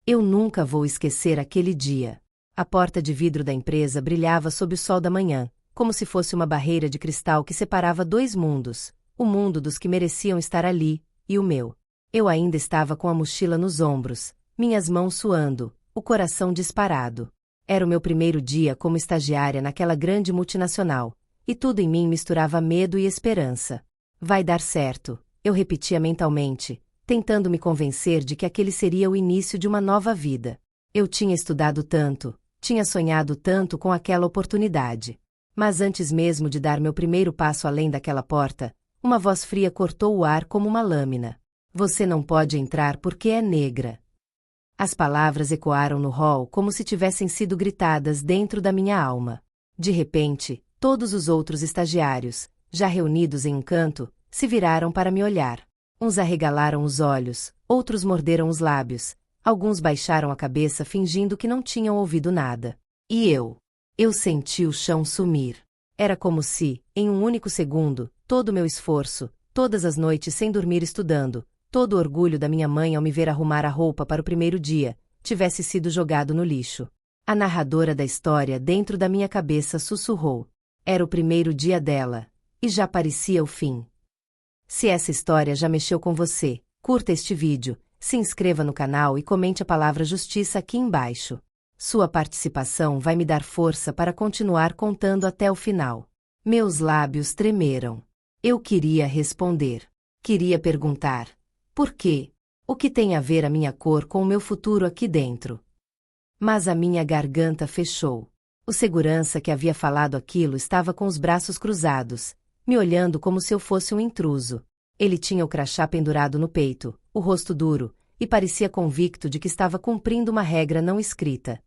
Eu nunca vou esquecer aquele dia. A porta de vidro da empresa brilhava sob o sol da manhã, como se fosse uma barreira de cristal que separava dois mundos, o mundo dos que mereciam estar ali, e o meu. Eu ainda estava com a mochila nos ombros, minhas mãos suando, o coração disparado. Era o meu primeiro dia como estagiária naquela grande multinacional, e tudo em mim misturava medo e esperança. Vai dar certo, eu repetia mentalmente, tentando me convencer de que aquele seria o início de uma nova vida. Eu tinha estudado tanto, tinha sonhado tanto com aquela oportunidade. Mas antes mesmo de dar meu primeiro passo além daquela porta, uma voz fria cortou o ar como uma lâmina. Você não pode entrar porque é negra. As palavras ecoaram no hall como se tivessem sido gritadas dentro da minha alma. De repente, todos os outros estagiários, já reunidos em um canto, se viraram para me olhar. Uns arregalaram os olhos, outros morderam os lábios, alguns baixaram a cabeça fingindo que não tinham ouvido nada. E eu? Eu senti o chão sumir. Era como se, em um único segundo, todo o meu esforço, todas as noites sem dormir estudando, todo o orgulho da minha mãe ao me ver arrumar a roupa para o primeiro dia, tivesse sido jogado no lixo. A narradora da história dentro da minha cabeça sussurrou. Era o primeiro dia dela, e já parecia o fim. Se essa história já mexeu com você, curta este vídeo, se inscreva no canal e comente a palavra justiça aqui embaixo. Sua participação vai me dar força para continuar contando até o final. Meus lábios tremeram. Eu queria responder. Queria perguntar. Por quê? O que tem a ver a minha cor com o meu futuro aqui dentro? Mas a minha garganta fechou. O segurança que havia falado aquilo estava com os braços cruzados, me olhando como se eu fosse um intruso. Ele tinha o crachá pendurado no peito, o rosto duro, e parecia convicto de que estava cumprindo uma regra não escrita.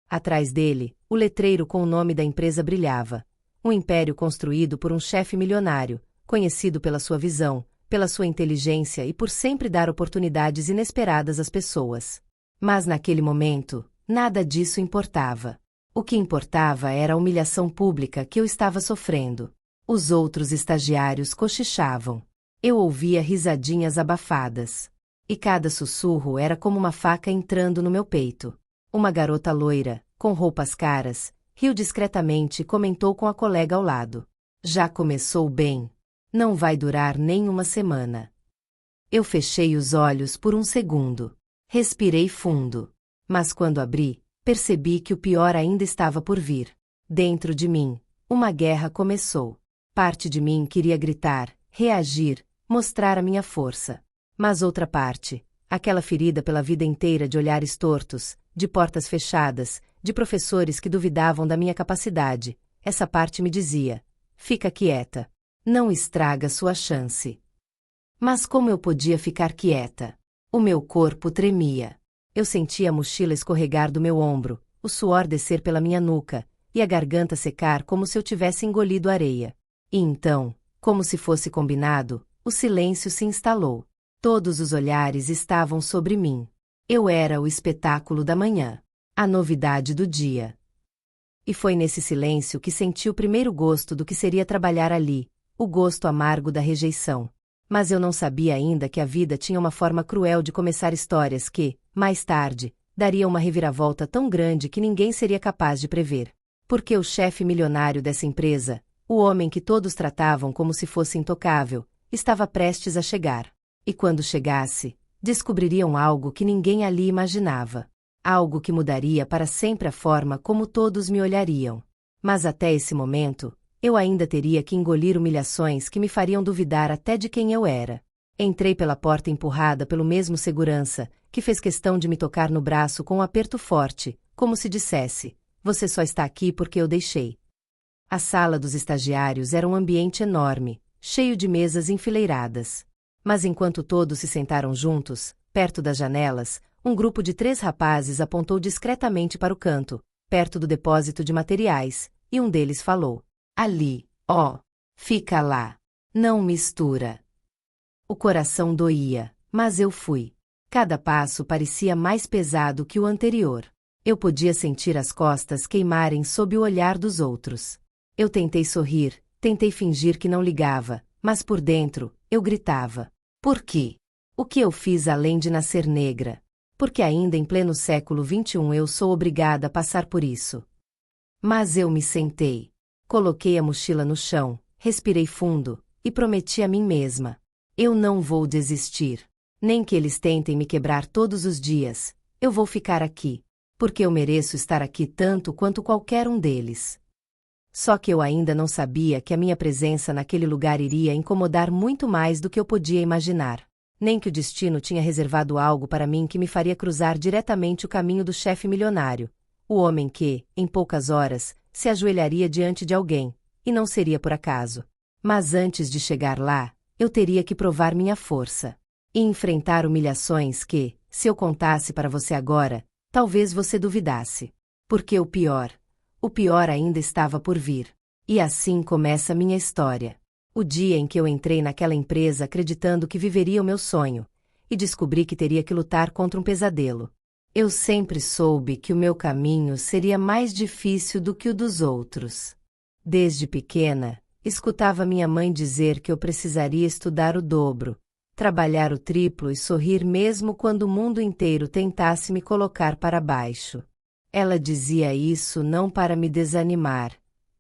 Atrás dele, o letreiro com o nome da empresa brilhava. Um império construído por um chefe milionário, conhecido pela sua visão, pela sua inteligência e por sempre dar oportunidades inesperadas às pessoas. Mas naquele momento, nada disso importava. O que importava era a humilhação pública que eu estava sofrendo. Os outros estagiários cochichavam. Eu ouvia risadinhas abafadas. E cada sussurro era como uma faca entrando no meu peito. Uma garota loira, com roupas caras, riu discretamente e comentou com a colega ao lado. Já começou bem. Não vai durar nem uma semana. Eu fechei os olhos por um segundo. Respirei fundo. Mas quando abri, percebi que o pior ainda estava por vir. Dentro de mim, uma guerra começou. Parte de mim queria gritar, reagir, mostrar a minha força. Mas outra parte, aquela ferida pela vida inteira de olhares tortos, de portas fechadas, de professores que duvidavam da minha capacidade, essa parte me dizia: fica quieta. Não estraga sua chance. Mas como eu podia ficar quieta? O meu corpo tremia. Eu sentia a mochila escorregar do meu ombro, o suor descer pela minha nuca, e a garganta secar como se eu tivesse engolido areia. E então, como se fosse combinado, o silêncio se instalou. Todos os olhares estavam sobre mim. Eu era o espetáculo da manhã, a novidade do dia. E foi nesse silêncio que senti o primeiro gosto do que seria trabalhar ali, o gosto amargo da rejeição. Mas eu não sabia ainda que a vida tinha uma forma cruel de começar histórias que, mais tarde, daria uma reviravolta tão grande que ninguém seria capaz de prever. Porque o chefe milionário dessa empresa, o homem que todos tratavam como se fosse intocável, estava prestes a chegar. E quando chegasse, descobririam algo que ninguém ali imaginava. Algo que mudaria para sempre a forma como todos me olhariam. Mas até esse momento, eu ainda teria que engolir humilhações que me fariam duvidar até de quem eu era. Entrei pela porta empurrada pelo mesmo segurança, que fez questão de me tocar no braço com um aperto forte, como se dissesse: você só está aqui porque eu deixei. A sala dos estagiários era um ambiente enorme, cheio de mesas enfileiradas. Mas enquanto todos se sentaram juntos, perto das janelas, um grupo de 3 rapazes apontou discretamente para o canto, perto do depósito de materiais, e um deles falou: ali, ó, fica lá, não mistura. O coração doía, mas eu fui. Cada passo parecia mais pesado que o anterior. Eu podia sentir as costas queimarem sob o olhar dos outros. Eu tentei sorrir, tentei fingir que não ligava, mas por dentro, eu gritava. Por quê? O que eu fiz além de nascer negra? Porque ainda em pleno século XXI eu sou obrigada a passar por isso. Mas eu me sentei. Coloquei a mochila no chão, respirei fundo, e prometi a mim mesma: eu não vou desistir. Nem que eles tentem me quebrar todos os dias, eu vou ficar aqui. Porque eu mereço estar aqui tanto quanto qualquer um deles. Só que eu ainda não sabia que a minha presença naquele lugar iria incomodar muito mais do que eu podia imaginar. Nem que o destino tinha reservado algo para mim que me faria cruzar diretamente o caminho do chefe milionário, o homem que, em poucas horas, se ajoelharia diante de alguém, e não seria por acaso. Mas antes de chegar lá, eu teria que provar minha força. E enfrentar humilhações que, se eu contasse para você agora, talvez você duvidasse. Porque o pior ainda estava por vir. E assim começa minha história. O dia em que eu entrei naquela empresa acreditando que viveria o meu sonho, e descobri que teria que lutar contra um pesadelo. Eu sempre soube que o meu caminho seria mais difícil do que o dos outros. Desde pequena, escutava minha mãe dizer que eu precisaria estudar o dobro, trabalhar o triplo e sorrir mesmo quando o mundo inteiro tentasse me colocar para baixo. Ela dizia isso não para me desanimar,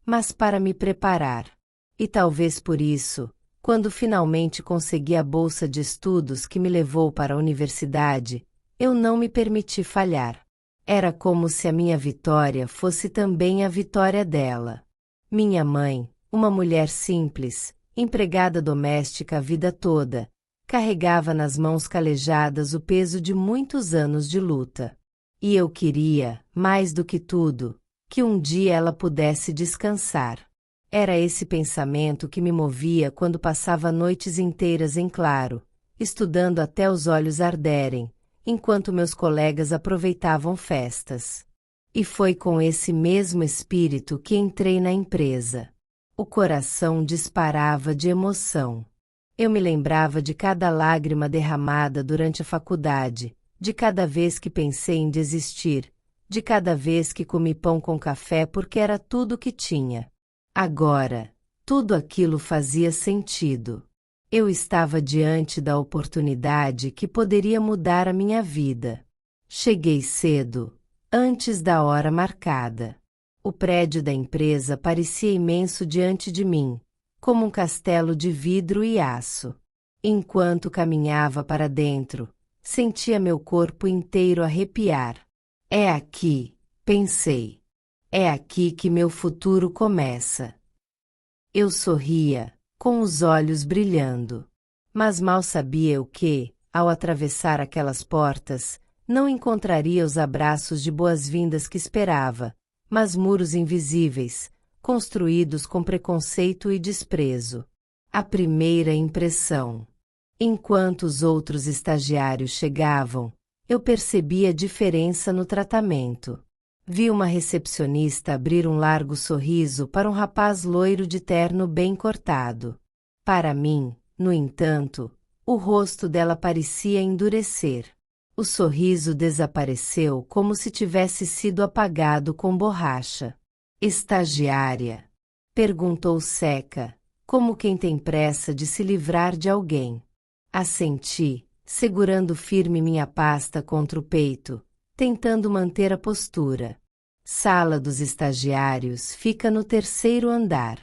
mas para me preparar. E talvez por isso, quando finalmente consegui a bolsa de estudos que me levou para a universidade, eu não me permiti falhar. Era como se a minha vitória fosse também a vitória dela. Minha mãe, uma mulher simples, empregada doméstica a vida toda, carregava nas mãos calejadas o peso de muitos anos de luta. E eu queria, mais do que tudo, que um dia ela pudesse descansar. Era esse pensamento que me movia quando passava noites inteiras em claro, estudando até os olhos arderem, enquanto meus colegas aproveitavam festas. E foi com esse mesmo espírito que entrei na empresa. O coração disparava de emoção. Eu me lembrava de cada lágrima derramada durante a faculdade, de cada vez que pensei em desistir, de cada vez que comi pão com café porque era tudo o que tinha. Agora, tudo aquilo fazia sentido. Eu estava diante da oportunidade que poderia mudar a minha vida. Cheguei cedo, antes da hora marcada. O prédio da empresa parecia imenso diante de mim, como um castelo de vidro e aço. Enquanto caminhava para dentro, sentia meu corpo inteiro arrepiar. É aqui, pensei. É aqui que meu futuro começa. Eu sorria, com os olhos brilhando. Mas mal sabia eu que, ao atravessar aquelas portas, não encontraria os abraços de boas-vindas que esperava, mas muros invisíveis, construídos com preconceito e desprezo. A primeira impressão. Enquanto os outros estagiários chegavam, eu percebi a diferença no tratamento. Vi uma recepcionista abrir um largo sorriso para um rapaz loiro de terno bem cortado. Para mim, no entanto, o rosto dela parecia endurecer. O sorriso desapareceu como se tivesse sido apagado com borracha. Estagiária? Perguntou seca, como quem tem pressa de se livrar de alguém. Assenti, segurando firme minha pasta contra o peito, tentando manter a postura. Sala dos estagiários fica no terceiro andar.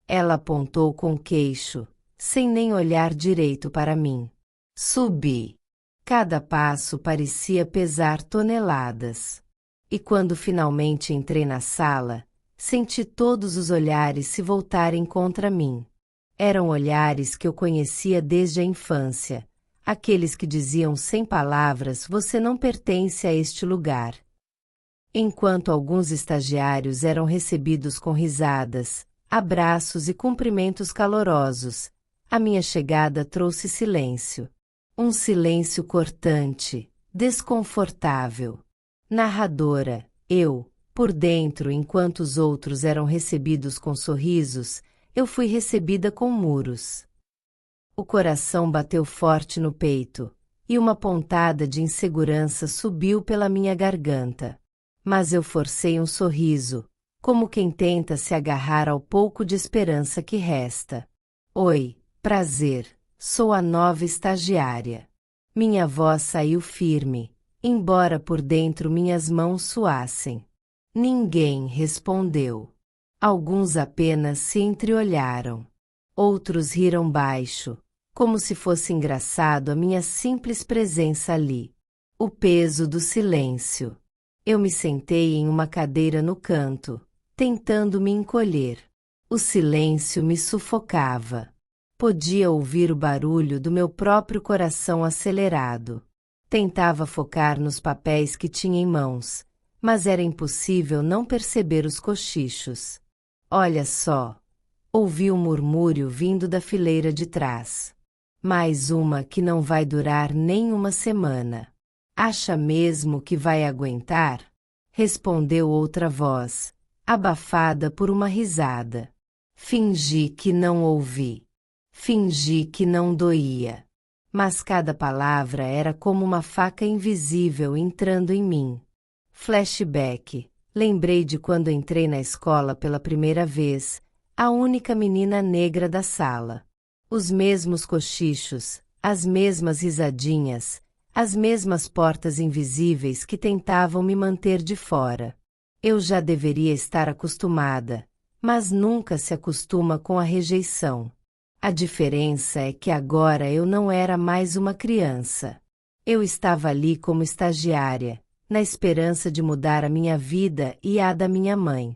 Ela apontou com o queixo, sem nem olhar direito para mim. Subi. Cada passo parecia pesar toneladas. E quando finalmente entrei na sala, senti todos os olhares se voltarem contra mim. Eram olhares que eu conhecia desde a infância, aqueles que diziam sem palavras: você não pertence a este lugar. Enquanto alguns estagiários eram recebidos com risadas, abraços e cumprimentos calorosos, a minha chegada trouxe silêncio. Um silêncio cortante, desconfortável. Narradora, eu, por dentro, enquanto os outros eram recebidos com sorrisos, eu fui recebida com muros. O coração bateu forte no peito, e uma pontada de insegurança subiu pela minha garganta. Mas eu forcei um sorriso, como quem tenta se agarrar ao pouco de esperança que resta. Oi, prazer, sou a nova estagiária. Minha voz saiu firme, embora por dentro minhas mãos suassem. Ninguém respondeu. Alguns apenas se entreolharam. Outros riram baixo, como se fosse engraçado a minha simples presença ali. O peso do silêncio. Eu me sentei em uma cadeira no canto, tentando me encolher. O silêncio me sufocava. Podia ouvir o barulho do meu próprio coração acelerado. Tentava focar nos papéis que tinha em mãos, mas era impossível não perceber os cochichos. Olha só! Ouvi um murmúrio vindo da fileira de trás. Mais uma que não vai durar nem uma semana. Acha mesmo que vai aguentar? Respondeu outra voz, abafada por uma risada. Fingi que não ouvi. Fingi que não doía. Mas cada palavra era como uma faca invisível entrando em mim. Flashback. Lembrei de quando entrei na escola pela primeira vez, a única menina negra da sala. Os mesmos cochichos, as mesmas risadinhas, as mesmas portas invisíveis que tentavam me manter de fora. Eu já deveria estar acostumada, mas nunca se acostuma com a rejeição. A diferença é que agora eu não era mais uma criança. Eu estava ali como estagiária, na esperança de mudar a minha vida e a da minha mãe.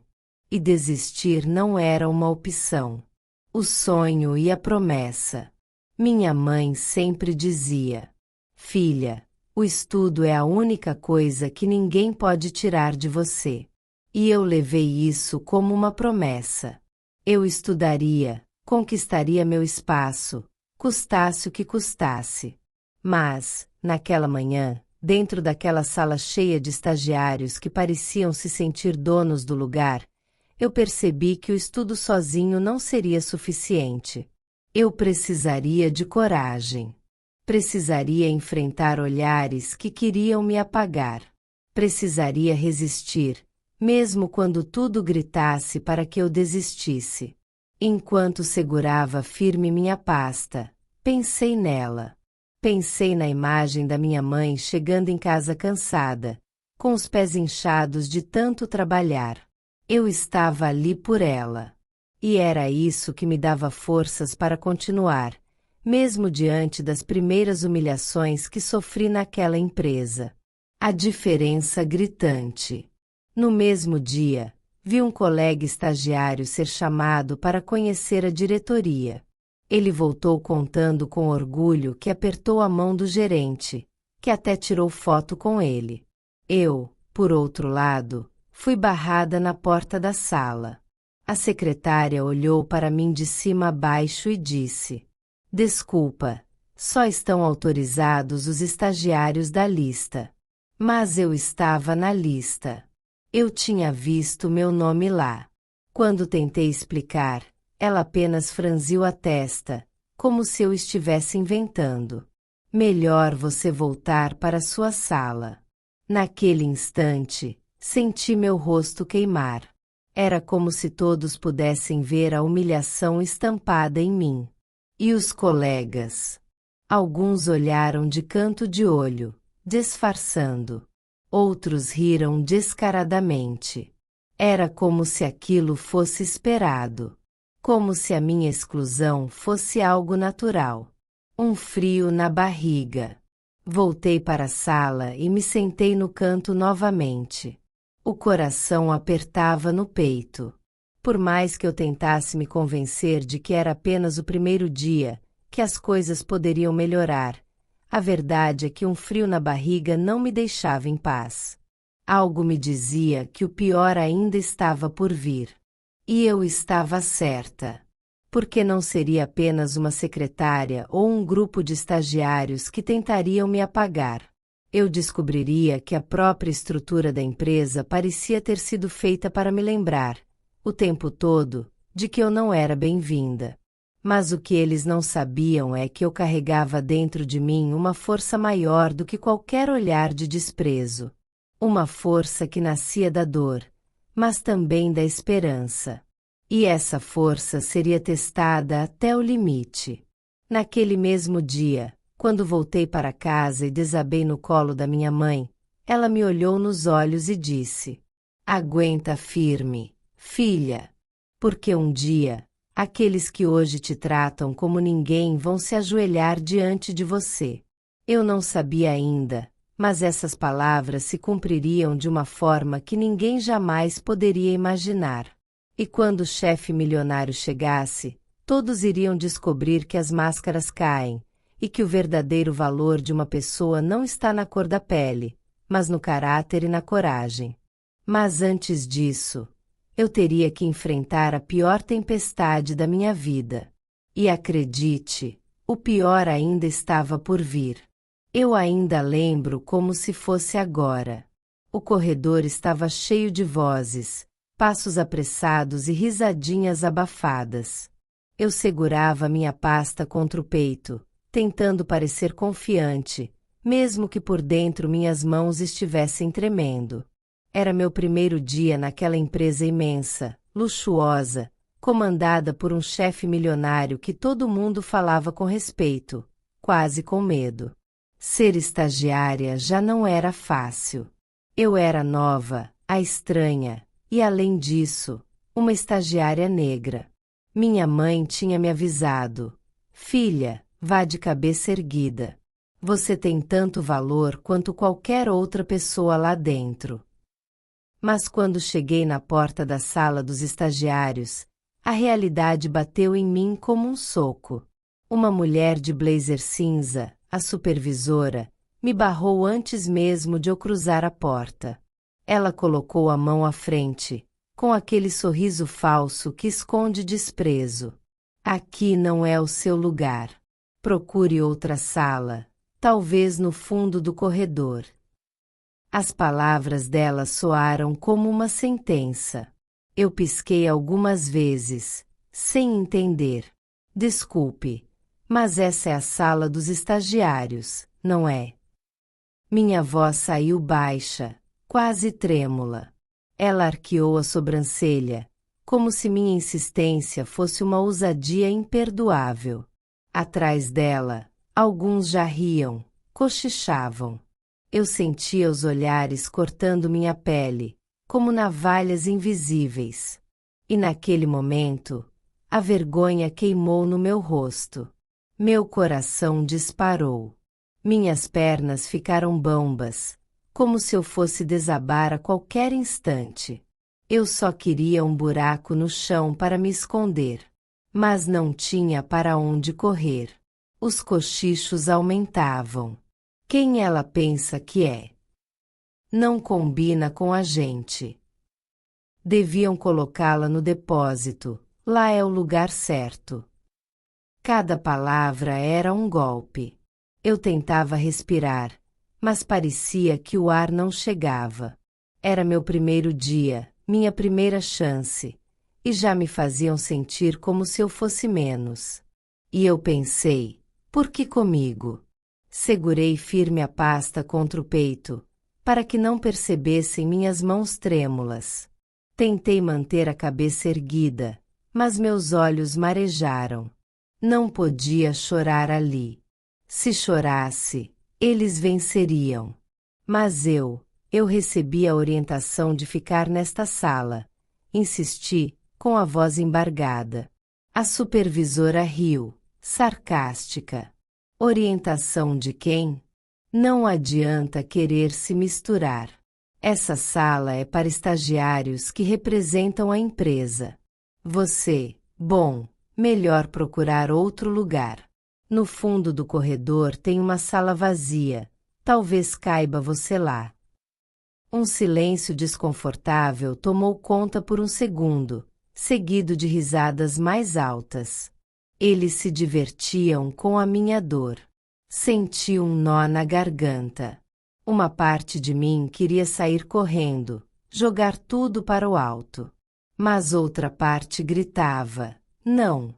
E desistir não era uma opção. O sonho e a promessa. Minha mãe sempre dizia: filha, o estudo é a única coisa que ninguém pode tirar de você. E eu levei isso como uma promessa. Eu estudaria, conquistaria meu espaço, custasse o que custasse. Mas, naquela manhã, dentro daquela sala cheia de estagiários que pareciam se sentir donos do lugar, eu percebi que o estudo sozinho não seria suficiente. Eu precisaria de coragem. Precisaria enfrentar olhares que queriam me apagar. Precisaria resistir, mesmo quando tudo gritasse para que eu desistisse. Enquanto segurava firme minha pasta, pensei nela. Pensei na imagem da minha mãe chegando em casa cansada, com os pés inchados de tanto trabalhar. Eu estava ali por ela. E era isso que me dava forças para continuar, mesmo diante das primeiras humilhações que sofri naquela empresa. A diferença gritante. No mesmo dia, vi um colega estagiário ser chamado para conhecer a diretoria. Ele voltou contando com orgulho que apertou a mão do gerente, que até tirou foto com ele. Eu, por outro lado, fui barrada na porta da sala. A secretária olhou para mim de cima a baixo e disse: desculpa, só estão autorizados os estagiários da lista. Mas eu estava na lista. Eu tinha visto meu nome lá. Quando tentei explicar, ela apenas franziu a testa, como se eu estivesse inventando. Melhor você voltar para sua sala. Naquele instante, senti meu rosto queimar. Era como se todos pudessem ver a humilhação estampada em mim. E os colegas? Alguns olharam de canto de olho, disfarçando. Outros riram descaradamente. Era como se aquilo fosse esperado. Como se a minha exclusão fosse algo natural. Um frio na barriga. Voltei para a sala e me sentei no canto novamente. O coração apertava no peito. Por mais que eu tentasse me convencer de que era apenas o primeiro dia, que as coisas poderiam melhorar, a verdade é que um frio na barriga não me deixava em paz. Algo me dizia que o pior ainda estava por vir. E eu estava certa. Porque não seria apenas uma secretária ou um grupo de estagiários que tentariam me apagar. Eu descobriria que a própria estrutura da empresa parecia ter sido feita para me lembrar, o tempo todo, de que eu não era bem-vinda. Mas o que eles não sabiam é que eu carregava dentro de mim uma força maior do que qualquer olhar de desprezo. Uma força que nascia da dor, mas também da esperança. E essa força seria testada até o limite. Naquele mesmo dia, quando voltei para casa e desabei no colo da minha mãe, Ela me olhou nos olhos e disse: "Aguenta firme, filha. Porque um dia, aqueles que hoje te tratam como ninguém vão se ajoelhar diante de você." Eu não sabia ainda, mas essas palavras se cumpririam de uma forma que ninguém jamais poderia imaginar. E quando o chefe milionário chegasse, todos iriam descobrir que as máscaras caem, e que o verdadeiro valor de uma pessoa não está na cor da pele, mas no caráter e na coragem. Mas antes disso, eu teria que enfrentar a pior tempestade da minha vida. E acredite, o pior ainda estava por vir. Eu ainda lembro como se fosse agora. O corredor estava cheio de vozes, passos apressados e risadinhas abafadas. Eu segurava minha pasta contra o peito, tentando parecer confiante, mesmo que por dentro minhas mãos estivessem tremendo. Era meu primeiro dia naquela empresa imensa, luxuosa, comandada por um chefe milionário que todo mundo falava com respeito, quase com medo. Ser estagiária já não era fácil. Eu era nova, a estranha, e além disso, uma estagiária negra. Minha mãe tinha me avisado: "Filha, vá de cabeça erguida. Você tem tanto valor quanto qualquer outra pessoa lá dentro." Mas quando cheguei na porta da sala dos estagiários, a realidade bateu em mim como um soco. Uma mulher de blazer cinza, a supervisora, me barrou antes mesmo de eu cruzar a porta. Ela colocou a mão à frente, com aquele sorriso falso que esconde desprezo. "Aqui não é o seu lugar. Procure outra sala, talvez no fundo do corredor." As palavras dela soaram como uma sentença. Eu pisquei algumas vezes, sem entender. "Desculpe, mas essa é a sala dos estagiários, não é?" Minha voz saiu baixa, quase trêmula. Ela arqueou a sobrancelha, como se minha insistência fosse uma ousadia imperdoável. Atrás dela, alguns já riam, cochichavam. Eu sentia os olhares cortando minha pele, como navalhas invisíveis. E naquele momento, a vergonha queimou no meu rosto. Meu coração disparou. Minhas pernas ficaram bambas, como se eu fosse desabar a qualquer instante. Eu só queria um buraco no chão para me esconder. Mas não tinha para onde correr. Os cochichos aumentavam. "Quem ela pensa que é? Não combina com a gente. Deviam colocá-la no depósito, lá é o lugar certo." Cada palavra era um golpe. Eu tentava respirar, mas parecia que o ar não chegava. Era meu primeiro dia, minha primeira chance, e já me faziam sentir como se eu fosse menos. E eu pensei: por que comigo? Segurei firme a pasta contra o peito, para que não percebessem minhas mãos trêmulas. Tentei manter a cabeça erguida, mas meus olhos marejaram. Não podia chorar ali. Se chorasse, eles venceriam. Mas eu recebi a orientação de ficar nesta sala. Insisti, com a voz embargada. A supervisora riu, sarcástica. Orientação de quem? Não adianta querer se misturar. Essa sala é para estagiários que representam a empresa. Melhor procurar outro lugar. No fundo do corredor tem uma sala vazia, talvez caiba você lá." Um silêncio desconfortável tomou conta por um segundo, seguido de risadas mais altas. Eles se divertiam com a minha dor. Senti um nó na garganta. Uma parte de mim queria sair correndo, jogar tudo para o alto. Mas outra parte gritava: "Não!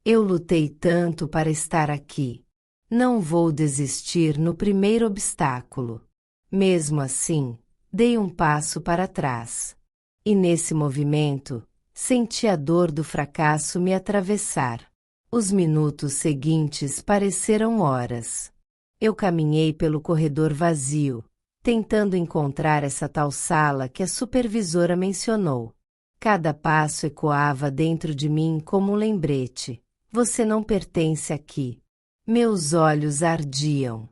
Eu lutei tanto para estar aqui. Não vou desistir no primeiro obstáculo." Mesmo assim, dei um passo para trás. E nesse movimento, senti a dor do fracasso me atravessar. Os minutos seguintes pareceram horas. Eu caminhei pelo corredor vazio, tentando encontrar essa tal sala que a supervisora mencionou. Cada passo ecoava dentro de mim como um lembrete: você não pertence aqui. Meus olhos ardiam.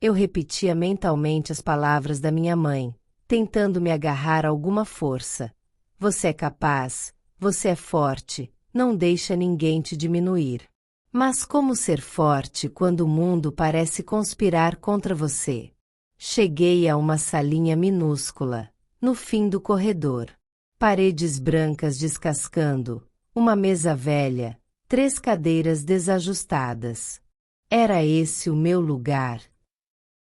Eu repetia mentalmente as palavras da minha mãe, tentando me agarrar a alguma força. Você é capaz, você é forte, não deixa ninguém te diminuir. Mas como ser forte quando o mundo parece conspirar contra você? Cheguei a uma salinha minúscula, no fim do corredor. Paredes brancas descascando, uma mesa velha, 3 cadeiras desajustadas. Era esse o meu lugar.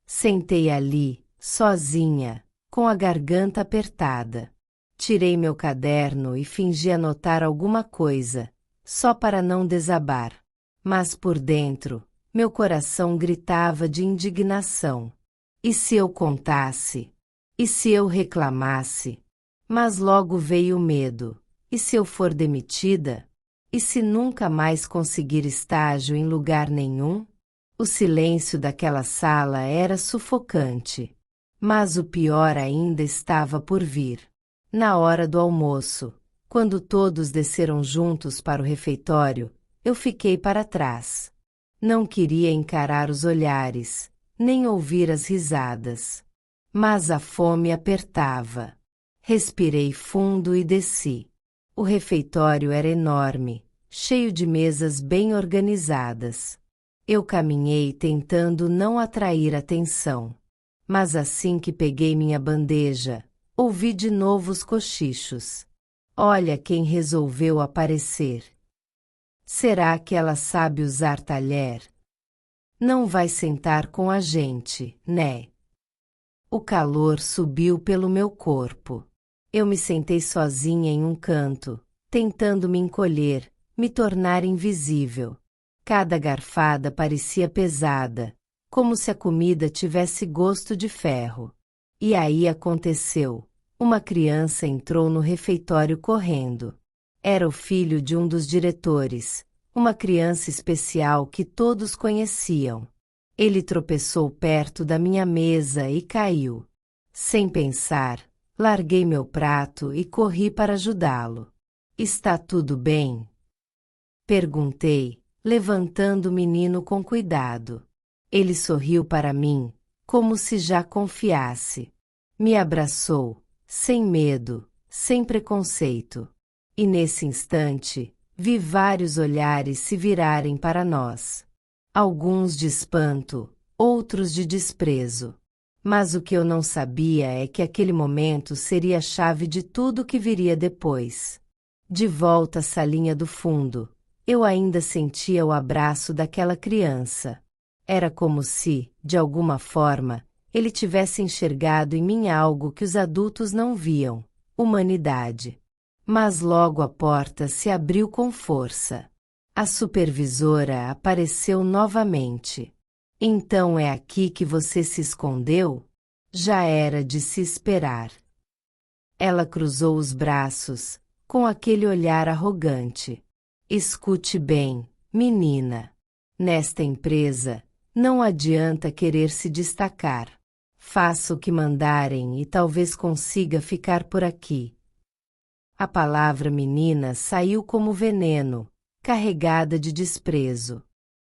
Sentei ali, sozinha, com a garganta apertada. Tirei meu caderno e fingi anotar alguma coisa, só para não desabar. Mas por dentro, meu coração gritava de indignação. E se eu contasse? E se eu reclamasse? Mas logo veio o medo. E se eu for demitida? E se nunca mais conseguir estágio em lugar nenhum? O silêncio daquela sala era sufocante. Mas o pior ainda estava por vir. Na hora do almoço, quando todos desceram juntos para o refeitório, eu fiquei para trás. Não queria encarar os olhares, nem ouvir as risadas. Mas a fome apertava. Respirei fundo e desci. O refeitório era enorme, cheio de mesas bem organizadas. Eu caminhei tentando não atrair atenção. Mas assim que peguei minha bandeja, ouvi de novo os cochichos. Olha quem resolveu aparecer. Será que ela sabe usar talher? Não vai sentar com a gente, né? O calor subiu pelo meu corpo. Eu me sentei sozinha em um canto, tentando me encolher, me tornar invisível. Cada garfada parecia pesada, como se a comida tivesse gosto de ferro. E aí aconteceu. Uma criança entrou no refeitório correndo. Era o filho de um dos diretores, uma criança especial que todos conheciam. Ele tropeçou perto da minha mesa e caiu. Sem pensar, larguei meu prato e corri para ajudá-lo. Está tudo bem? Perguntei, levantando o menino com cuidado. Ele sorriu para mim, como se já confiasse. Me abraçou, sem medo, sem preconceito. E nesse instante, vi vários olhares se virarem para nós. Alguns de espanto, outros de desprezo. Mas o que eu não sabia é que aquele momento seria a chave de tudo que viria depois. De volta à salinha do fundo, eu ainda sentia o abraço daquela criança. Era como se, de alguma forma, ele tivesse enxergado em mim algo que os adultos não viam: humanidade. Mas logo a porta se abriu com força. A supervisora apareceu novamente. Então é aqui que você se escondeu? Já era de se esperar. Ela cruzou os braços, com aquele olhar arrogante. Escute bem, menina. Nesta empresa, não adianta querer se destacar. Faça o que mandarem e talvez consiga ficar por aqui. A palavra menina saiu como veneno, carregada de desprezo.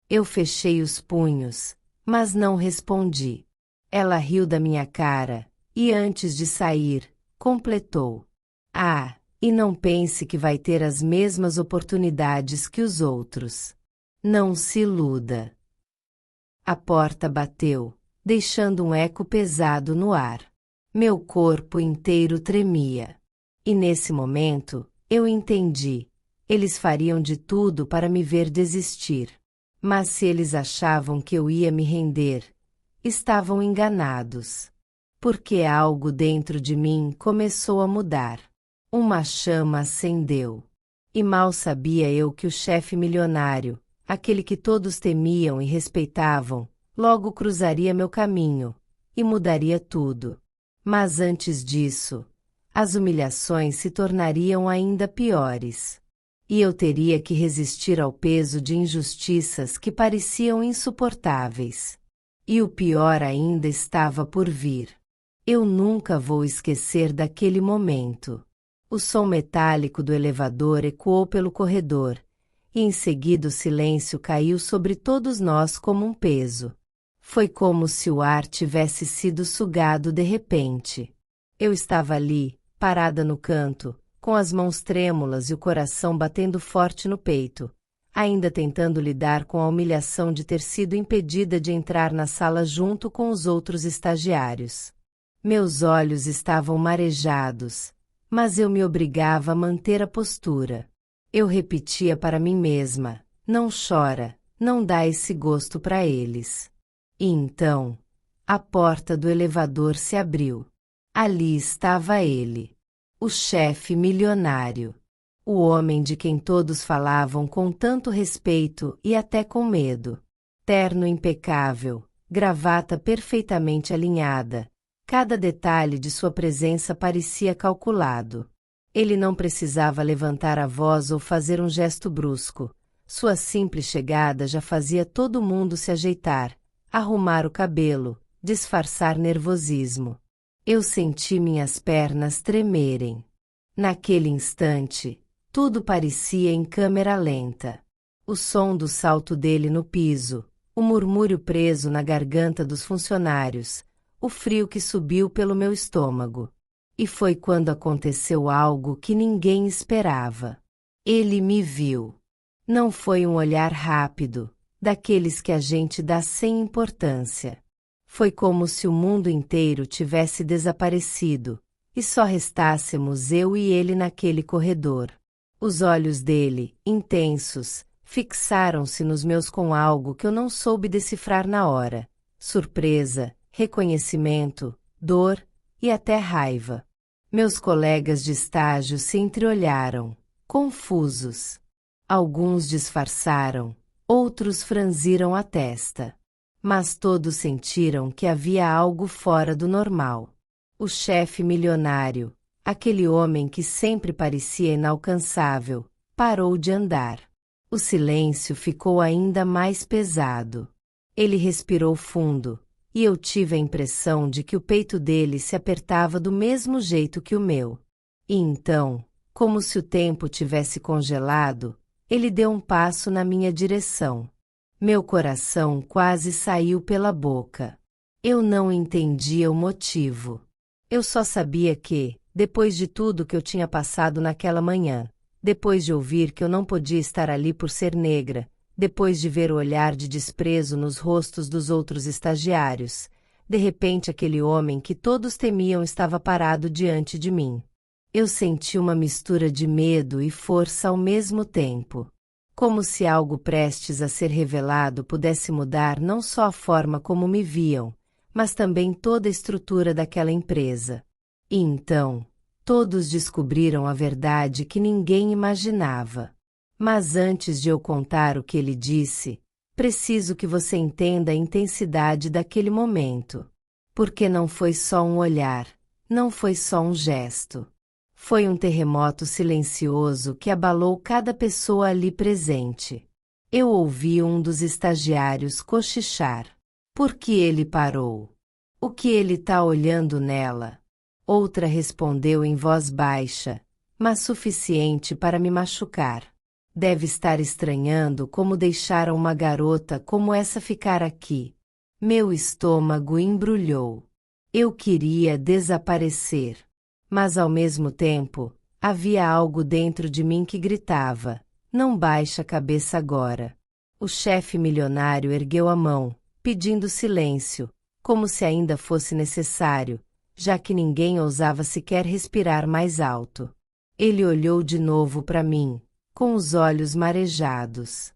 Eu fechei os punhos, mas não respondi. Ela riu da minha cara, e antes de sair, completou. Ah, e não pense que vai ter as mesmas oportunidades que os outros. Não se iluda. A porta bateu, deixando um eco pesado no ar. Meu corpo inteiro tremia. E nesse momento, eu entendi. Eles fariam de tudo para me ver desistir. Mas se eles achavam que eu ia me render, estavam enganados. Porque algo dentro de mim começou a mudar. Uma chama acendeu. E mal sabia eu que o chefe milionário, aquele que todos temiam e respeitavam, logo cruzaria meu caminho e mudaria tudo. Mas antes disso, as humilhações se tornariam ainda piores. E eu teria que resistir ao peso de injustiças que pareciam insuportáveis. E o pior ainda estava por vir. Eu nunca vou esquecer daquele momento. O som metálico do elevador ecoou pelo corredor, e em seguida o silêncio caiu sobre todos nós como um peso. Foi como se o ar tivesse sido sugado de repente. Eu estava ali, parada no canto, com as mãos trêmulas e o coração batendo forte no peito, ainda tentando lidar com a humilhação de ter sido impedida de entrar na sala junto com os outros estagiários. Meus olhos estavam marejados, mas eu me obrigava a manter a postura. Eu repetia para mim mesma: não chora, não dá esse gosto para eles. E então, a porta do elevador se abriu. Ali estava ele, o chefe milionário, o homem de quem todos falavam com tanto respeito e até com medo. Terno impecável, gravata perfeitamente alinhada, cada detalhe de sua presença parecia calculado. Ele não precisava levantar a voz ou fazer um gesto brusco. Sua simples chegada já fazia todo mundo se ajeitar, arrumar o cabelo, disfarçar nervosismo. Eu senti minhas pernas tremerem. Naquele instante, tudo parecia em câmera lenta. O som do salto dele no piso, o murmúrio preso na garganta dos funcionários, o frio que subiu pelo meu estômago. E foi quando aconteceu algo que ninguém esperava. Ele me viu. Não foi um olhar rápido, daqueles que a gente dá sem importância. Foi como se o mundo inteiro tivesse desaparecido, e só restássemos eu e ele naquele corredor. Os olhos dele, intensos, fixaram-se nos meus com algo que eu não soube decifrar na hora: surpresa, reconhecimento, dor e até raiva. Meus colegas de estágio se entreolharam, confusos. Alguns disfarçaram, outros franziram a testa. Mas todos sentiram que havia algo fora do normal. O chefe milionário, aquele homem que sempre parecia inalcançável, parou de andar. O silêncio ficou ainda mais pesado. Ele respirou fundo, e eu tive a impressão de que o peito dele se apertava do mesmo jeito que o meu. E então, como se o tempo tivesse congelado, ele deu um passo na minha direção. Meu coração quase saiu pela boca. Eu não entendia o motivo. Eu só sabia que, depois de tudo que eu tinha passado naquela manhã, depois de ouvir que eu não podia estar ali por ser negra, depois de ver o olhar de desprezo nos rostos dos outros estagiários, de repente aquele homem que todos temiam estava parado diante de mim. Eu senti uma mistura de medo e força ao mesmo tempo. Como se algo prestes a ser revelado pudesse mudar não só a forma como me viam, mas também toda a estrutura daquela empresa. E então, todos descobriram a verdade que ninguém imaginava. Mas antes de eu contar o que ele disse, preciso que você entenda a intensidade daquele momento. Porque não foi só um olhar, não foi só um gesto. Foi um terremoto silencioso que abalou cada pessoa ali presente. Eu ouvi um dos estagiários cochichar. Por que ele parou? O que ele tá olhando nela? Outra respondeu em voz baixa, mas suficiente para me machucar. Deve estar estranhando como deixaram uma garota como essa ficar aqui. Meu estômago embrulhou. Eu queria desaparecer. Mas ao mesmo tempo, havia algo dentro de mim que gritava: não baixe a cabeça agora. O chefe milionário ergueu a mão, pedindo silêncio, como se ainda fosse necessário, já que ninguém ousava sequer respirar mais alto. Ele olhou de novo para mim, com os olhos marejados.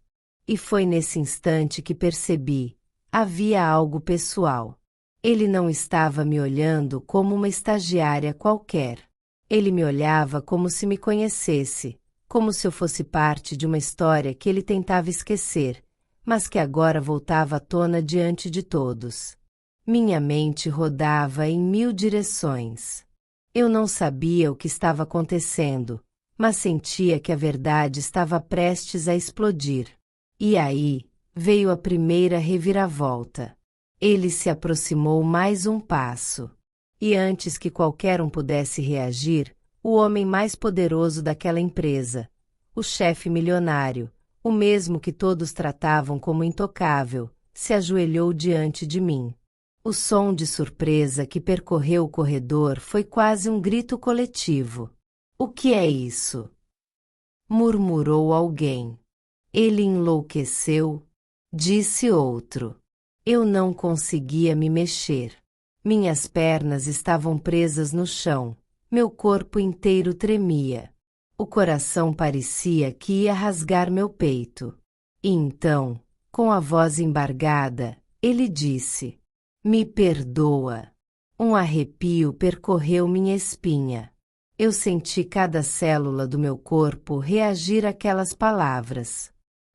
E foi nesse instante que percebi: havia algo pessoal. Ele não estava me olhando como uma estagiária qualquer. Ele me olhava como se me conhecesse, como se eu fosse parte de uma história que ele tentava esquecer, mas que agora voltava à tona diante de todos. Minha mente rodava em 1000 direções. Eu não sabia o que estava acontecendo, mas sentia que a verdade estava prestes a explodir. E aí, veio a primeira reviravolta. Ele se aproximou mais um passo. E antes que qualquer um pudesse reagir, o homem mais poderoso daquela empresa, o chefe milionário, o mesmo que todos tratavam como intocável, se ajoelhou diante de mim. O som de surpresa que percorreu o corredor foi quase um grito coletivo. "O que é isso?" murmurou alguém. "Ele enlouqueceu?" disse outro. Eu não conseguia me mexer. Minhas pernas estavam presas no chão, meu corpo inteiro tremia. O coração parecia que ia rasgar meu peito. E então, com a voz embargada, ele disse: "Me perdoa." Um arrepio percorreu minha espinha. Eu senti cada célula do meu corpo reagir àquelas palavras.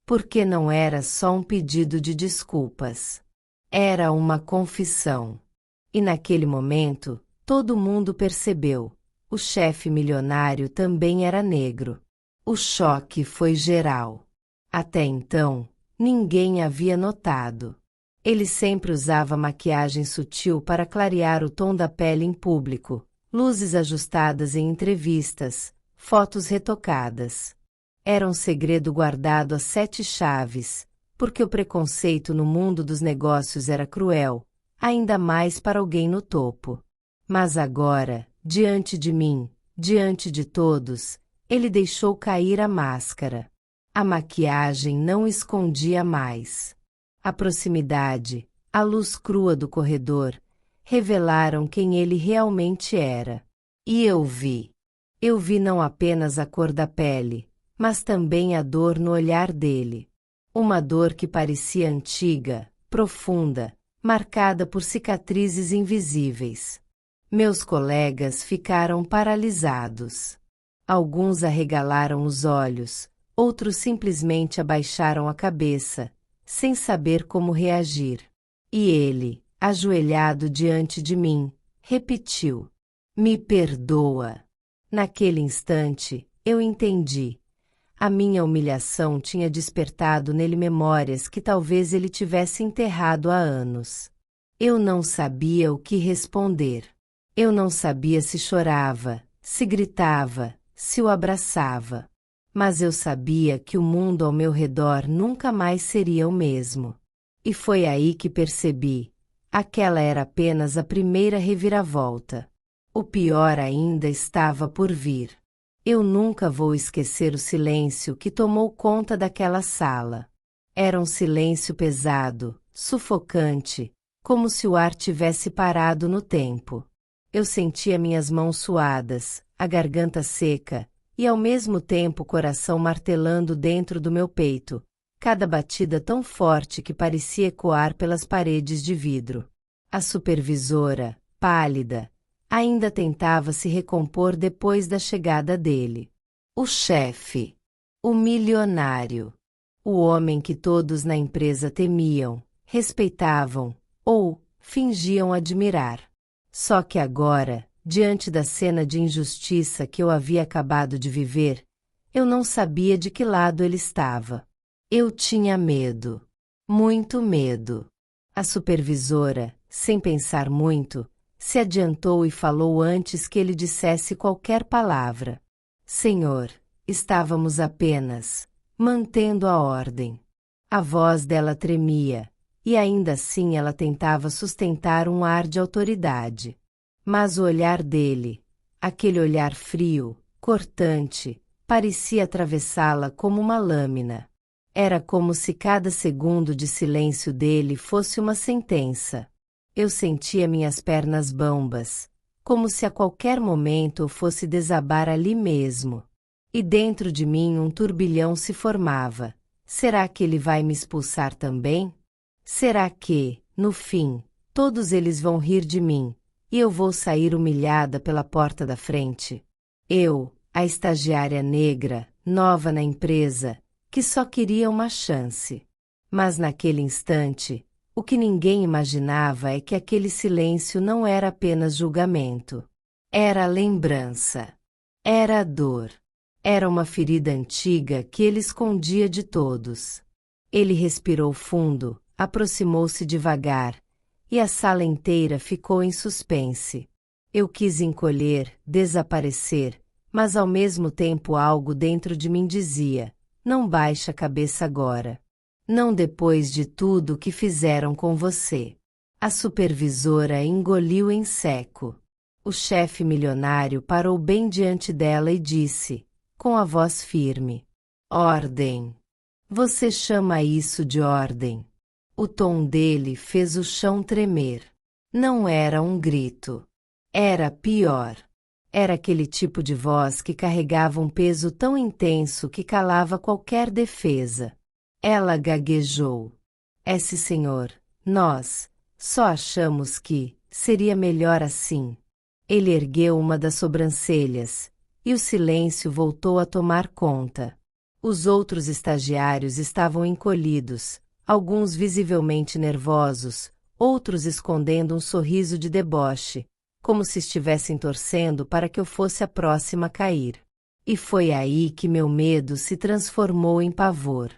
Porque não era só um pedido de desculpas. Era uma confissão. E naquele momento, todo mundo percebeu. O chefe milionário também era negro. O choque foi geral. Até então, ninguém havia notado. Ele sempre usava maquiagem sutil para clarear o tom da pele em público, luzes ajustadas em entrevistas, fotos retocadas. Era um segredo guardado a 7 chaves, porque o preconceito no mundo dos negócios era cruel, ainda mais para alguém no topo. Mas agora, diante de mim, diante de todos, ele deixou cair a máscara. A maquiagem não escondia mais. A proximidade, a luz crua do corredor, revelaram quem ele realmente era. E eu vi. Eu vi não apenas a cor da pele, mas também a dor no olhar dele. Uma dor que parecia antiga, profunda, marcada por cicatrizes invisíveis. Meus colegas ficaram paralisados. Alguns arregalaram os olhos, outros simplesmente abaixaram a cabeça, sem saber como reagir. E ele, ajoelhado diante de mim, repetiu: "Me perdoa." Naquele instante, eu entendi. A minha humilhação tinha despertado nele memórias que talvez ele tivesse enterrado há anos. Eu não sabia o que responder. Eu não sabia se chorava, se gritava, se o abraçava. Mas eu sabia que o mundo ao meu redor nunca mais seria o mesmo. E foi aí que percebi. Aquela era apenas a primeira reviravolta. O pior ainda estava por vir. Eu nunca vou esquecer o silêncio que tomou conta daquela sala. Era um silêncio pesado, sufocante, como se o ar tivesse parado no tempo. Eu sentia minhas mãos suadas, a garganta seca, e ao mesmo tempo o coração martelando dentro do meu peito, cada batida tão forte que parecia ecoar pelas paredes de vidro. A supervisora, pálida, ainda tentava se recompor depois da chegada dele. O chefe, o milionário, o homem que todos na empresa temiam, respeitavam ou fingiam admirar. Só que agora, diante da cena de injustiça que eu havia acabado de viver, eu não sabia de que lado ele estava. Eu tinha medo, muito medo. A supervisora, sem pensar muito, se adiantou e falou antes que ele dissesse qualquer palavra. "Senhor, estávamos apenas mantendo a ordem." A voz dela tremia, e ainda assim ela tentava sustentar um ar de autoridade. Mas o olhar dele, aquele olhar frio, cortante, parecia atravessá-la como uma lâmina. Era como se cada segundo de silêncio dele fosse uma sentença. Eu sentia minhas pernas bambas, como se a qualquer momento eu fosse desabar ali mesmo. E dentro de mim um turbilhão se formava. Será que ele vai me expulsar também? Será que, no fim, todos eles vão rir de mim, e eu vou sair humilhada pela porta da frente? Eu, a estagiária negra, nova na empresa, que só queria uma chance. Mas naquele instante, o que ninguém imaginava é que aquele silêncio não era apenas julgamento. Era lembrança. Era dor. Era uma ferida antiga que ele escondia de todos. Ele respirou fundo, aproximou-se devagar, e a sala inteira ficou em suspense. Eu quis encolher, desaparecer, mas ao mesmo tempo algo dentro de mim dizia: não baixe a cabeça agora. Não depois de tudo que fizeram com você. A supervisora engoliu em seco. O chefe milionário parou bem diante dela e disse, com a voz firme: ordem. Você chama isso de ordem? O tom dele fez o chão tremer. Não era um grito. Era pior. Era aquele tipo de voz que carregava um peso tão intenso que calava qualquer defesa. Ela gaguejou. Esse senhor, nós, só achamos que seria melhor assim. Ele ergueu uma das sobrancelhas, e o silêncio voltou a tomar conta. Os outros estagiários estavam encolhidos, alguns visivelmente nervosos, outros escondendo um sorriso de deboche, como se estivessem torcendo para que eu fosse a próxima a cair. E foi aí que meu medo se transformou em pavor.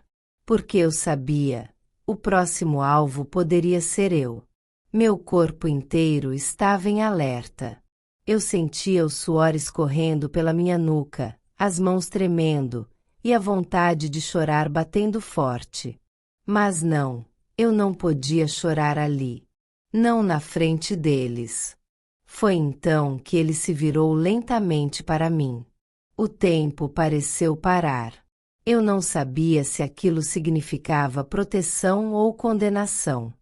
Porque eu sabia, o próximo alvo poderia ser eu. Meu corpo inteiro estava em alerta. Eu sentia o suor escorrendo pela minha nuca, as mãos tremendo, e a vontade de chorar batendo forte. Mas não, eu não podia chorar ali. Não na frente deles. Foi então que ele se virou lentamente para mim. O tempo pareceu parar. Eu não sabia se aquilo significava proteção ou condenação.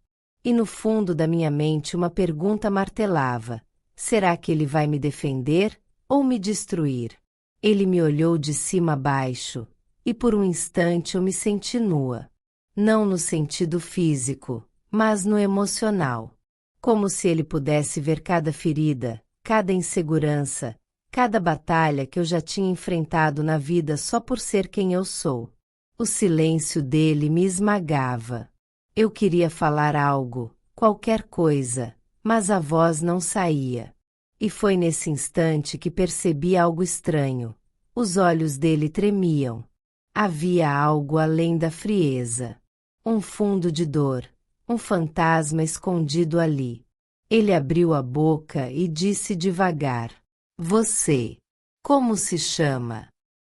E no fundo da minha mente uma pergunta martelava: será que ele vai me defender ou me destruir? Ele me olhou de cima a baixo, e por um instante eu me senti nua. Não no sentido físico, mas no emocional. Como se ele pudesse ver cada ferida, cada insegurança, cada batalha que eu já tinha enfrentado na vida só por ser quem eu sou. O silêncio dele me esmagava. Eu queria falar algo, qualquer coisa, mas a voz não saía. E foi nesse instante que percebi algo estranho. Os olhos dele tremiam. Havia algo além da frieza. Um fundo de dor, um fantasma escondido ali. Ele abriu a boca e disse devagar: você, como se chama?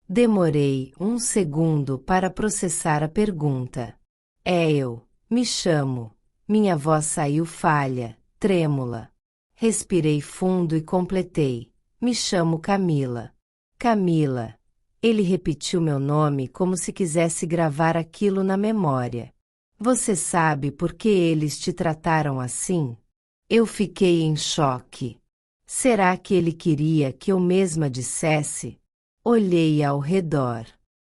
Demorei um segundo para processar a pergunta. Me chamo. Minha voz saiu falha, trêmula. Respirei fundo e completei. Me chamo Camila. Camila. Ele repetiu meu nome como se quisesse gravar aquilo na memória. Você sabe por que eles te trataram assim? Eu fiquei em choque. Será que ele queria que eu mesma dissesse? Olhei ao redor.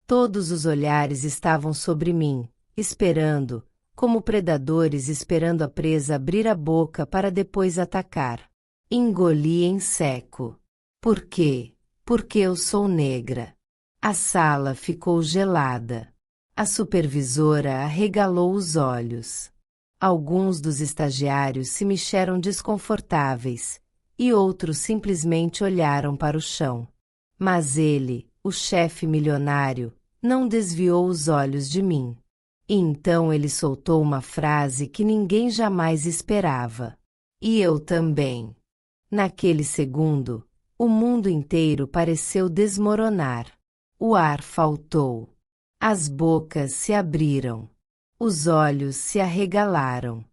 Todos os olhares estavam sobre mim, esperando, como predadores esperando a presa abrir a boca para depois atacar. Engoli em seco. Por quê? Porque eu sou negra. A sala ficou gelada. A supervisora arregalou os olhos. Alguns dos estagiários se mexeram desconfortáveis, e outros simplesmente olharam para o chão. Mas ele, o chefe milionário, não desviou os olhos de mim. E então ele soltou uma frase que ninguém jamais esperava. E eu também. Naquele segundo, o mundo inteiro pareceu desmoronar. O ar faltou. As bocas se abriram. Os olhos se arregalaram.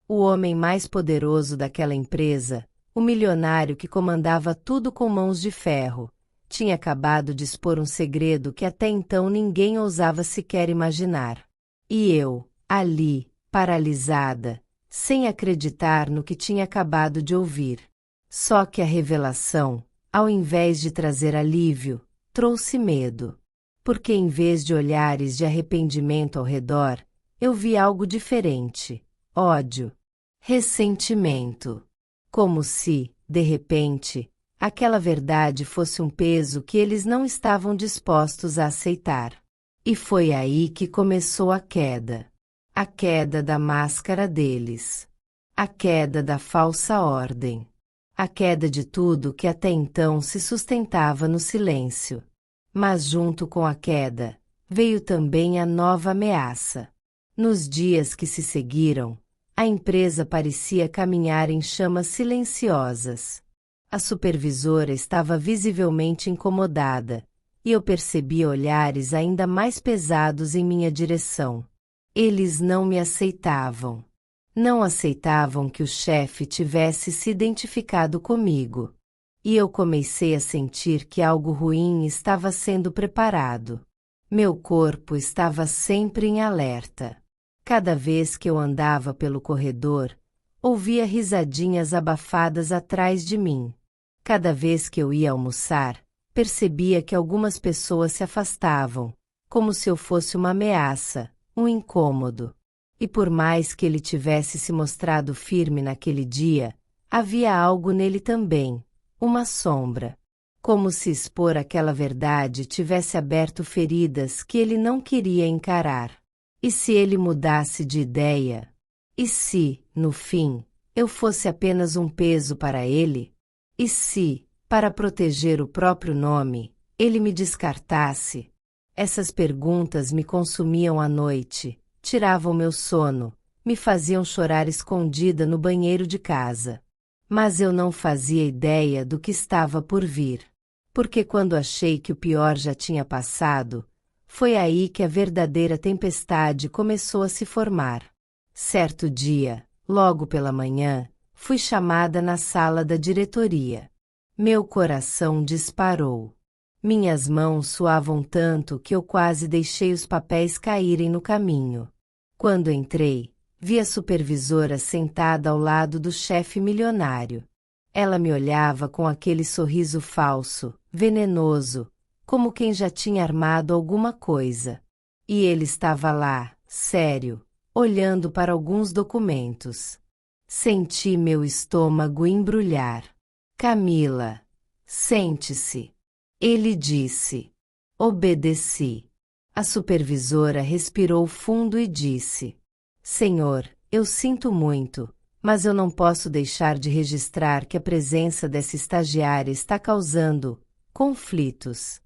O homem mais poderoso daquela empresa, o milionário que comandava tudo com mãos de ferro, tinha acabado de expor um segredo que até então ninguém ousava sequer imaginar. E eu, ali, paralisada, sem acreditar no que tinha acabado de ouvir. Só que a revelação, ao invés de trazer alívio, trouxe medo. Porque em vez de olhares de arrependimento ao redor, eu vi algo diferente: ódio, ressentimento. Como se, de repente, aquela verdade fosse um peso que eles não estavam dispostos a aceitar. E foi aí que começou a queda. A queda da máscara deles. A queda da falsa ordem. A queda de tudo que até então se sustentava no silêncio. Mas junto com a queda, veio também a nova ameaça. Nos dias que se seguiram, a empresa parecia caminhar em chamas silenciosas. A supervisora estava visivelmente incomodada, e eu percebi olhares ainda mais pesados em minha direção. Eles não me aceitavam. Não aceitavam que o chefe tivesse se identificado comigo. E eu comecei a sentir que algo ruim estava sendo preparado. Meu corpo estava sempre em alerta. Cada vez que eu andava pelo corredor, ouvia risadinhas abafadas atrás de mim. Cada vez que eu ia almoçar, percebia que algumas pessoas se afastavam, como se eu fosse uma ameaça, um incômodo. E por mais que ele tivesse se mostrado firme naquele dia, havia algo nele também, uma sombra. Como se expor aquela verdade tivesse aberto feridas que ele não queria encarar. E se ele mudasse de ideia? E se, no fim, eu fosse apenas um peso para ele? E se, para proteger o próprio nome, ele me descartasse? Essas perguntas me consumiam à noite, tiravam meu sono, me faziam chorar escondida no banheiro de casa. Mas eu não fazia ideia do que estava por vir. Porque quando achei que o pior já tinha passado, foi aí que a verdadeira tempestade começou a se formar. Certo dia, logo pela manhã, fui chamada na sala da diretoria. Meu coração disparou. Minhas mãos suavam tanto que eu quase deixei os papéis caírem no caminho. Quando entrei, vi a supervisora sentada ao lado do chefe milionário. Ela me olhava com aquele sorriso falso, venenoso, como quem já tinha armado alguma coisa. E ele estava lá, sério, olhando para alguns documentos. Senti meu estômago embrulhar. Camila, sente-se. Ele disse. Obedeci. A supervisora respirou fundo e disse: Senhor, eu sinto muito, mas eu não posso deixar de registrar que a presença dessa estagiária está causando conflitos.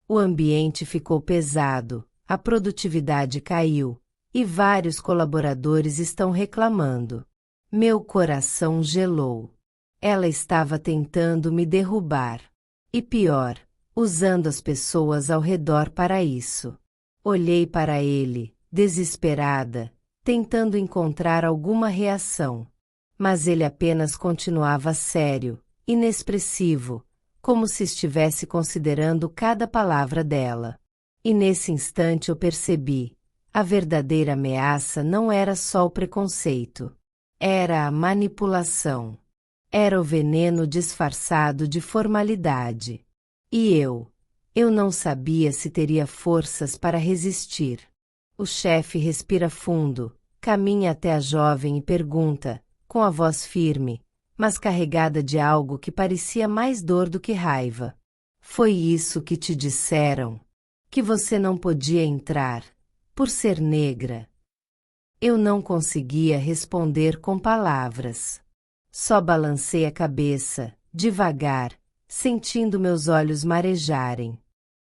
O ambiente ficou pesado, a produtividade caiu, e vários colaboradores estão reclamando. Meu coração gelou. Ela estava tentando me derrubar. E pior, usando as pessoas ao redor para isso. Olhei para ele, desesperada, tentando encontrar alguma reação. Mas ele apenas continuava sério, inexpressivo, como se estivesse considerando cada palavra dela. E nesse instante eu percebi, a verdadeira ameaça não era só o preconceito. Era a manipulação. Era o veneno disfarçado de formalidade. E eu não sabia se teria forças para resistir. O chefe respira fundo, caminha até a jovem e pergunta, com a voz firme, mas carregada de algo que parecia mais dor do que raiva. Foi isso que te disseram? Que você não podia entrar, por ser negra? Eu não conseguia responder com palavras. Só balancei a cabeça, devagar, sentindo meus olhos marejarem.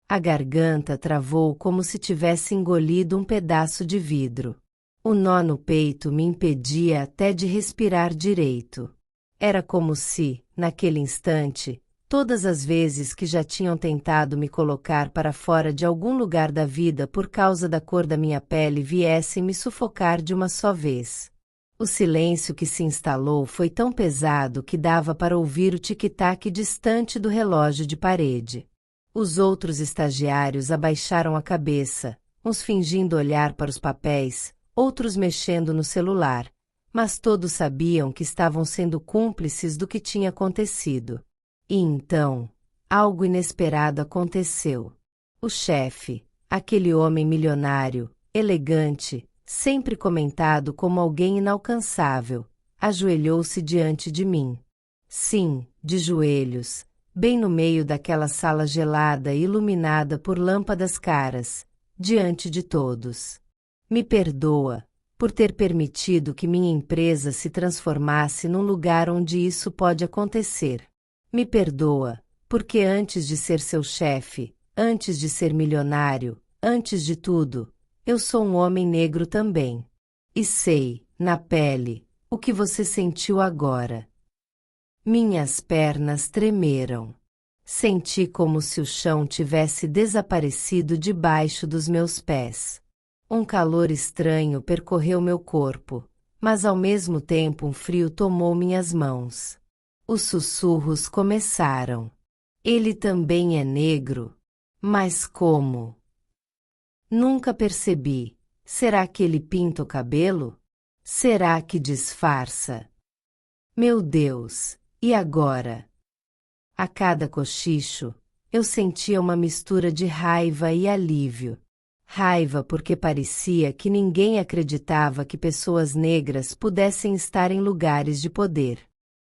A garganta travou como se tivesse engolido um pedaço de vidro. O nó no peito me impedia até de respirar direito. Era como se, naquele instante, todas as vezes que já tinham tentado me colocar para fora de algum lugar da vida por causa da cor da minha pele viessem me sufocar de uma só vez. O silêncio que se instalou foi tão pesado que dava para ouvir o tic-tac distante do relógio de parede. Os outros estagiários abaixaram a cabeça, uns fingindo olhar para os papéis, outros mexendo no celular, mas todos sabiam que estavam sendo cúmplices do que tinha acontecido. E então, algo inesperado aconteceu. O chefe, aquele homem milionário, elegante, sempre comentado como alguém inalcançável, ajoelhou-se diante de mim. Sim, de joelhos, bem no meio daquela sala gelada e iluminada por lâmpadas caras, diante de todos. Me perdoa por ter permitido que minha empresa se transformasse num lugar onde isso pode acontecer. Me perdoa, porque antes de ser seu chefe, antes de ser milionário, antes de tudo, eu sou um homem negro também. E sei, na pele, o que você sentiu agora. Minhas pernas tremeram. Senti como se o chão tivesse desaparecido debaixo dos meus pés. Um calor estranho percorreu meu corpo, mas ao mesmo tempo um frio tomou minhas mãos. Os sussurros começaram. Ele também é negro? Mas como? Nunca percebi. Será que ele pinta o cabelo? Será que disfarça? Meu Deus, e agora? A cada cochicho, eu sentia uma mistura de raiva e alívio. Raiva porque parecia que ninguém acreditava que pessoas negras pudessem estar em lugares de poder.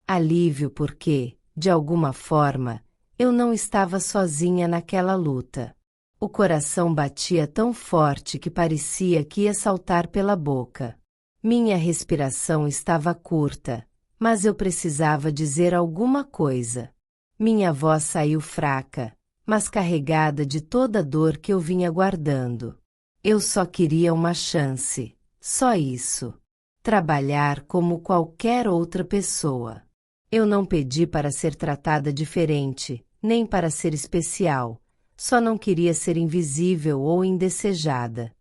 Alívio porque, de alguma forma, eu não estava sozinha naquela luta. O coração batia tão forte que parecia que ia saltar pela boca. Minha respiração estava curta, mas eu precisava dizer alguma coisa. Minha voz saiu fraca, mas carregada de toda a dor que eu vinha guardando. Eu só queria uma chance, só isso. Trabalhar como qualquer outra pessoa. Eu não pedi para ser tratada diferente, nem para ser especial. Só não queria ser invisível ou indesejada.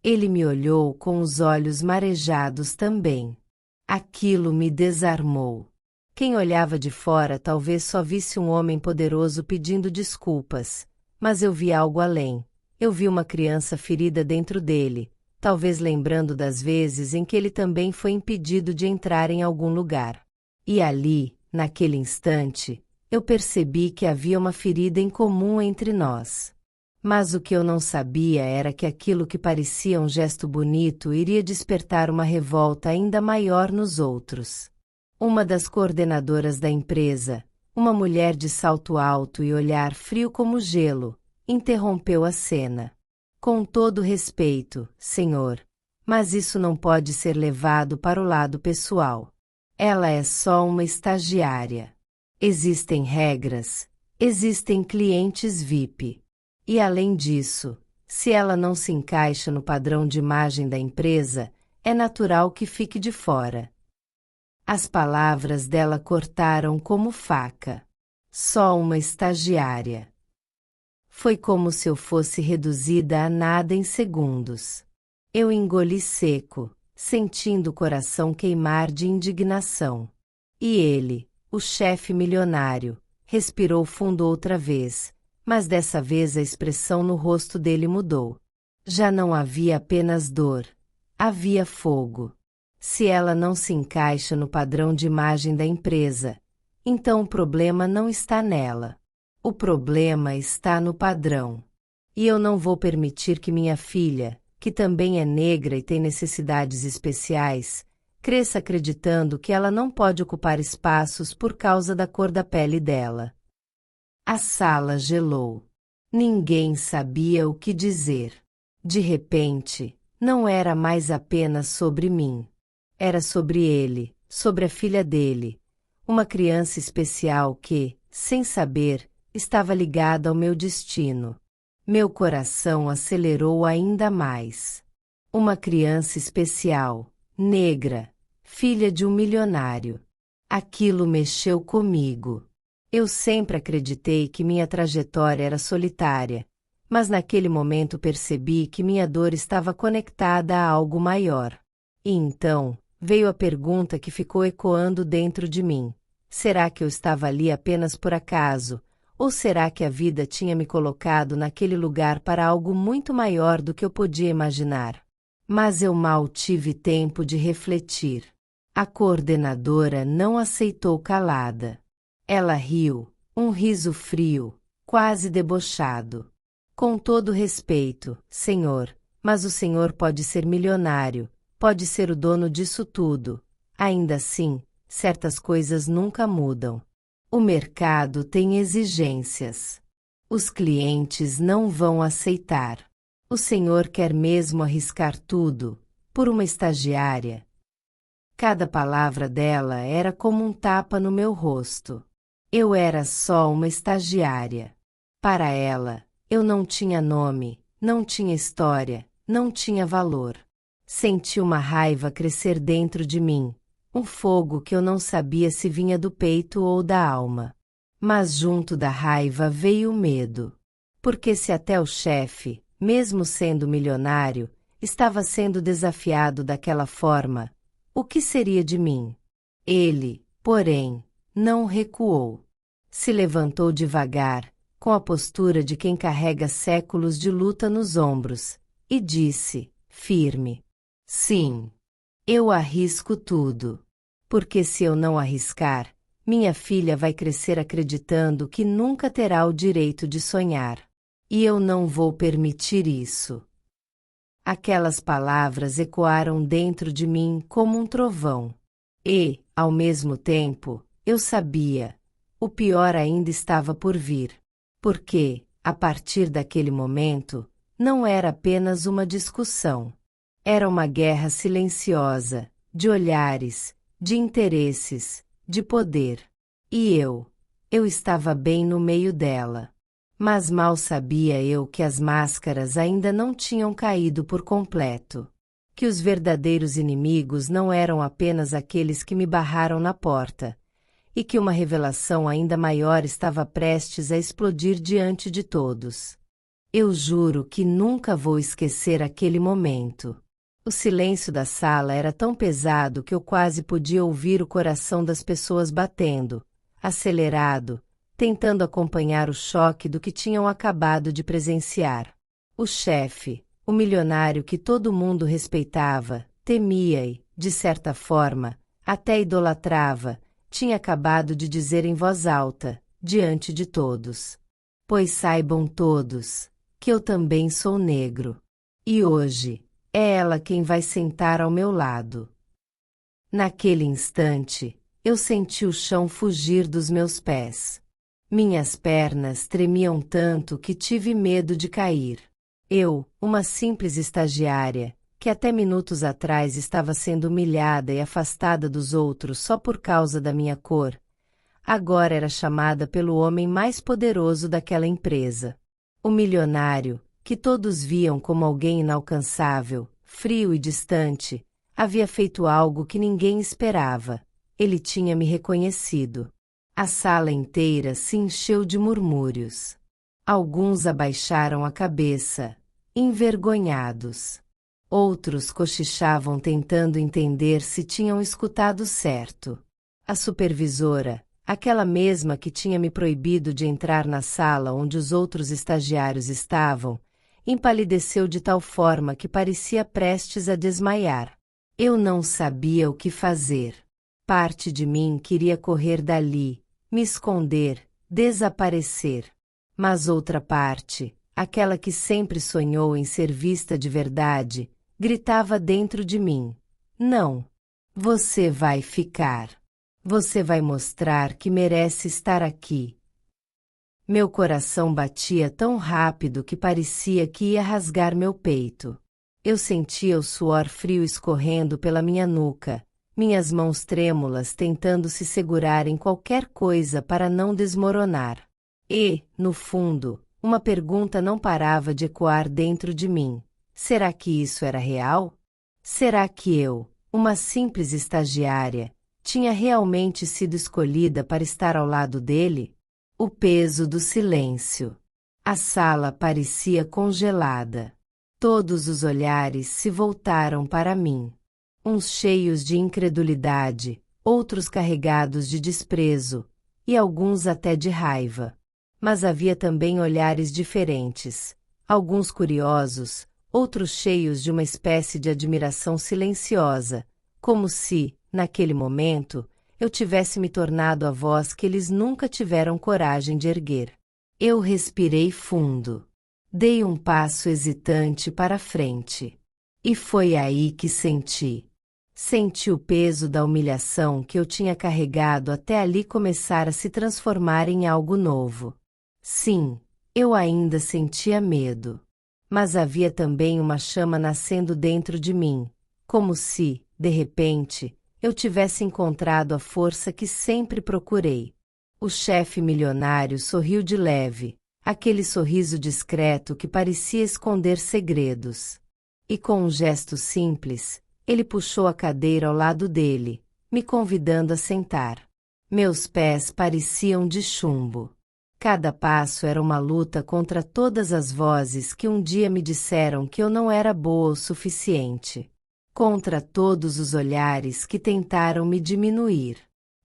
Ele me olhou com os olhos marejados também. Aquilo me desarmou. Quem olhava de fora talvez só visse um homem poderoso pedindo desculpas, mas eu vi algo além. Eu vi uma criança ferida dentro dele, talvez lembrando das vezes em que ele também foi impedido de entrar em algum lugar. E ali, naquele instante, eu percebi que havia uma ferida em comum entre nós. Mas o que eu não sabia era que aquilo que parecia um gesto bonito iria despertar uma revolta ainda maior nos outros. Uma das coordenadoras da empresa, uma mulher de salto alto e olhar frio como gelo, interrompeu a cena. Com todo respeito, senhor, mas isso não pode ser levado para o lado pessoal. Ela é só uma estagiária. Existem regras, existem clientes VIP. E além disso, se ela não se encaixa no padrão de imagem da empresa, é natural que fique de fora. As palavras dela cortaram como faca. Só uma estagiária. Foi como se eu fosse reduzida a nada em segundos. Eu engoli seco, sentindo o coração queimar de indignação. E ele, o chefe milionário, respirou fundo outra vez, mas dessa vez a expressão no rosto dele mudou. Já não havia apenas dor, havia fogo. Se ela não se encaixa no padrão de imagem da empresa, então o problema não está nela. O problema está no padrão. E eu não vou permitir que minha filha, que também é negra e tem necessidades especiais, cresça acreditando que ela não pode ocupar espaços por causa da cor da pele dela. A sala gelou. Ninguém sabia o que dizer. De repente, não era mais apenas sobre mim. Era sobre ele, sobre a filha dele, uma criança especial que, sem saber, estava ligada ao meu destino. Meu coração acelerou ainda mais. Uma criança especial, negra, filha de um milionário. Aquilo mexeu comigo. Eu sempre acreditei que minha trajetória era solitária, mas naquele momento percebi que minha dor estava conectada a algo maior. E então, veio a pergunta que ficou ecoando dentro de mim. Será que eu estava ali apenas por acaso? Ou será que a vida tinha me colocado naquele lugar para algo muito maior do que eu podia imaginar? Mas eu mal tive tempo de refletir. A coordenadora não aceitou calada. Ela riu, um riso frio, quase debochado. Com todo respeito, senhor, mas o senhor pode ser milionário, pode ser o dono disso tudo. Ainda assim, certas coisas nunca mudam. O mercado tem exigências. Os clientes não vão aceitar. O senhor quer mesmo arriscar tudo, por uma estagiária? Cada palavra dela era como um tapa no meu rosto. Eu era só uma estagiária. Para ela, eu não tinha nome, não tinha história, não tinha valor. Senti uma raiva crescer dentro de mim, Um fogo que eu não sabia se vinha do peito ou da alma. Mas junto da raiva veio o medo. Porque se até o chefe, mesmo sendo milionário, estava sendo desafiado daquela forma, o que seria de mim? Ele, porém, não recuou. Se levantou devagar, com a postura de quem carrega séculos de luta nos ombros, e disse, firme: sim, eu arrisco tudo. Porque se eu não arriscar, minha filha vai crescer acreditando que nunca terá o direito de sonhar. E eu não vou permitir isso. Aquelas palavras ecoaram dentro de mim como um trovão. E, ao mesmo tempo, eu sabia, o pior ainda estava por vir. Porque, a partir daquele momento, não era apenas uma discussão. Era uma guerra silenciosa, de olhares, de interesses, de poder. E eu estava bem no meio dela. Mas mal sabia eu que as máscaras ainda não tinham caído por completo. Que os verdadeiros inimigos não eram apenas aqueles que me barraram na porta, e que uma revelação ainda maior estava prestes a explodir diante de todos. Eu juro que nunca vou esquecer aquele momento. O silêncio da sala era tão pesado que eu quase podia ouvir o coração das pessoas batendo, acelerado, tentando acompanhar o choque do que tinham acabado de presenciar. O chefe, o milionário que todo mundo respeitava, temia e, de certa forma, até idolatrava, tinha acabado de dizer em voz alta, diante de todos: pois saibam todos, que eu também sou negro. E hoje, é ela quem vai sentar ao meu lado. Naquele instante, eu senti o chão fugir dos meus pés. Minhas pernas tremiam tanto que tive medo de cair. Eu, uma simples estagiária, que até minutos atrás estava sendo humilhada e afastada dos outros só por causa da minha cor, agora era chamada pelo homem mais poderoso daquela empresa. O milionário, que todos viam como alguém inalcançável, frio e distante, havia feito algo que ninguém esperava. Ele tinha me reconhecido. A sala inteira se encheu de murmúrios. Alguns abaixaram a cabeça, envergonhados. Outros cochichavam tentando entender se tinham escutado certo. A supervisora, aquela mesma que tinha me proibido de entrar na sala onde os outros estagiários estavam, empalideceu de tal forma que parecia prestes a desmaiar. Eu não sabia o que fazer. Parte de mim queria correr dali, me esconder, desaparecer. Mas outra parte, aquela que sempre sonhou em ser vista de verdade, gritava dentro de mim: não, você vai ficar. Você vai mostrar que merece estar aqui. Meu coração batia tão rápido que parecia que ia rasgar meu peito. Eu sentia o suor frio escorrendo pela minha nuca, minhas mãos trêmulas tentando se segurar em qualquer coisa para não desmoronar. E, no fundo, uma pergunta não parava de ecoar dentro de mim: será que isso era real? Será que eu, uma simples estagiária, tinha realmente sido escolhida para estar ao lado dele? O peso do silêncio. A sala parecia congelada. Todos os olhares se voltaram para mim. Uns cheios de incredulidade, outros carregados de desprezo, e alguns até de raiva. Mas havia também olhares diferentes, alguns curiosos, outros cheios de uma espécie de admiração silenciosa, como se, naquele momento, eu tivesse me tornado a voz que eles nunca tiveram coragem de erguer. Eu respirei fundo. Dei um passo hesitante para a frente. E foi aí que senti. Senti o peso da humilhação que eu tinha carregado até ali começar a se transformar em algo novo. Sim, eu ainda sentia medo. Mas havia também uma chama nascendo dentro de mim, como se, de repente, eu tivesse encontrado a força que sempre procurei. O chefe milionário sorriu de leve, aquele sorriso discreto que parecia esconder segredos. E com um gesto simples, ele puxou a cadeira ao lado dele, me convidando a sentar. Meus pés pareciam de chumbo. Cada passo era uma luta contra todas as vozes que um dia me disseram que eu não era boa o suficiente. Contra todos os olhares que tentaram me diminuir.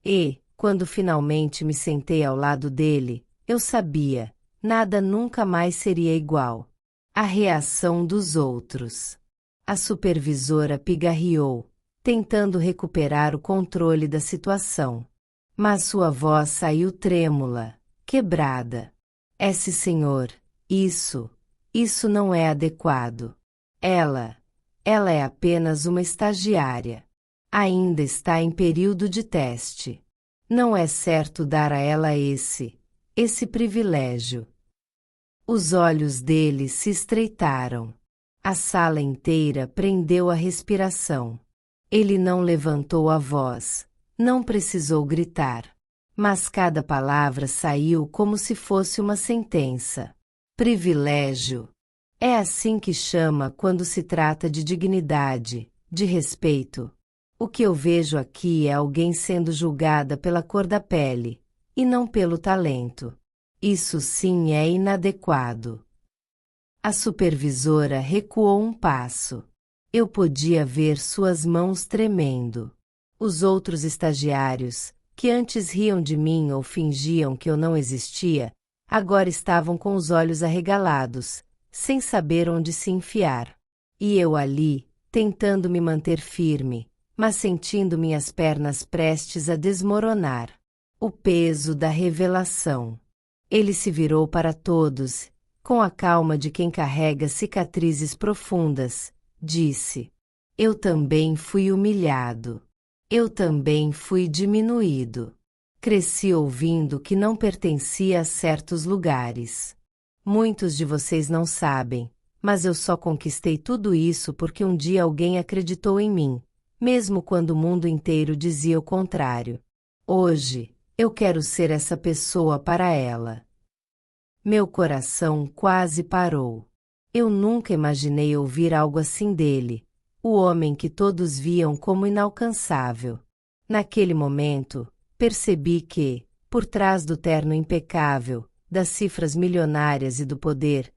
E, quando finalmente me sentei ao lado dele, eu sabia, nada nunca mais seria igual. A reação dos outros. A supervisora pigarreou, tentando recuperar o controle da situação. Mas sua voz saiu trêmula, quebrada. Esse senhor, isso não é adequado. Ela é apenas uma estagiária. Ainda está em período de teste. Não é certo dar a ela esse privilégio. Os olhos dele se estreitaram. A sala inteira prendeu a respiração. Ele não levantou a voz, não precisou gritar. Mas cada palavra saiu como se fosse uma sentença. Privilégio. É assim que chama quando se trata de dignidade, de respeito. O que eu vejo aqui é alguém sendo julgada pela cor da pele, e não pelo talento. Isso sim é inadequado. A supervisora recuou um passo. Eu podia ver suas mãos tremendo. Os outros estagiários, que antes riam de mim ou fingiam que eu não existia, agora estavam com os olhos arregalados, sem saber onde se enfiar. E eu ali, tentando me manter firme, mas sentindo minhas pernas prestes a desmoronar. O peso da revelação. Ele se virou para todos, com a calma de quem carrega cicatrizes profundas, disse: Eu também fui humilhado. Eu também fui diminuído. Cresci ouvindo que não pertencia a certos lugares. Muitos de vocês não sabem, mas eu só conquistei tudo isso porque um dia alguém acreditou em mim, mesmo quando o mundo inteiro dizia o contrário. Hoje, eu quero ser essa pessoa para ela. Meu coração quase parou. Eu nunca imaginei ouvir algo assim dele, o homem que todos viam como inalcançável. Naquele momento, percebi que, por trás do terno impecável, das cifras milionárias e do poder,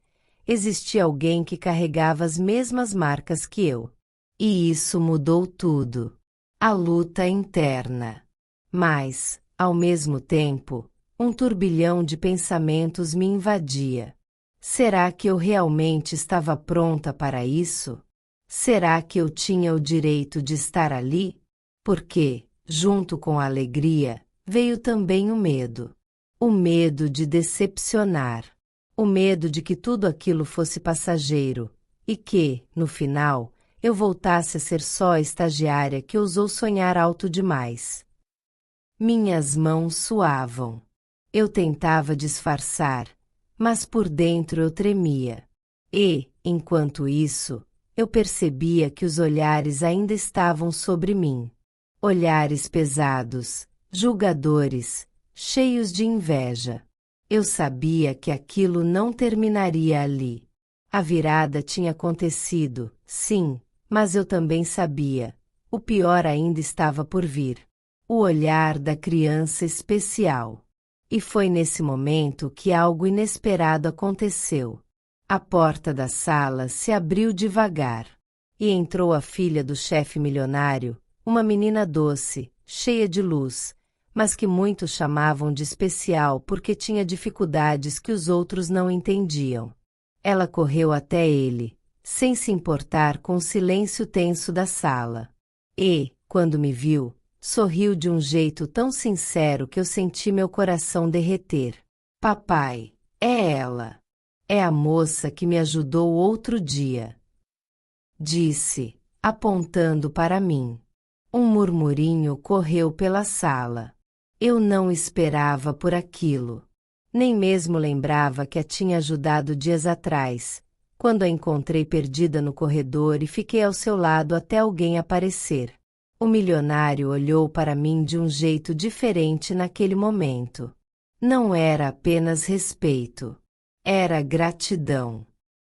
existia alguém que carregava as mesmas marcas que eu. E isso mudou tudo. A luta interna. Mas, ao mesmo tempo, um turbilhão de pensamentos me invadia. Será que eu realmente estava pronta para isso? Será que eu tinha o direito de estar ali? Porque, junto com a alegria, veio também o medo. O medo de decepcionar. O medo de que tudo aquilo fosse passageiro, e que, no final, eu voltasse a ser só a estagiária que ousou sonhar alto demais. Minhas mãos suavam. Eu tentava disfarçar, mas por dentro eu tremia. E, enquanto isso, eu percebia que os olhares ainda estavam sobre mim. Olhares pesados, julgadores, cheios de inveja. Eu sabia que aquilo não terminaria ali. A virada tinha acontecido, sim, mas eu também sabia. O pior ainda estava por vir. O olhar da criança especial. E foi nesse momento que algo inesperado aconteceu. A porta da sala se abriu devagar. E entrou a filha do chefe milionário, uma menina doce, cheia de luz, mas que muitos chamavam de especial porque tinha dificuldades que os outros não entendiam. Ela correu até ele, sem se importar com o silêncio tenso da sala. E, quando me viu, sorriu de um jeito tão sincero que eu senti meu coração derreter. Papai, é ela. É a moça que me ajudou outro dia. Disse, apontando para mim. Um murmurinho correu pela sala. Eu não esperava por aquilo. Nem mesmo lembrava que a tinha ajudado dias atrás, quando a encontrei perdida no corredor e fiquei ao seu lado até alguém aparecer. O milionário olhou para mim de um jeito diferente naquele momento. Não era apenas respeito. Era gratidão.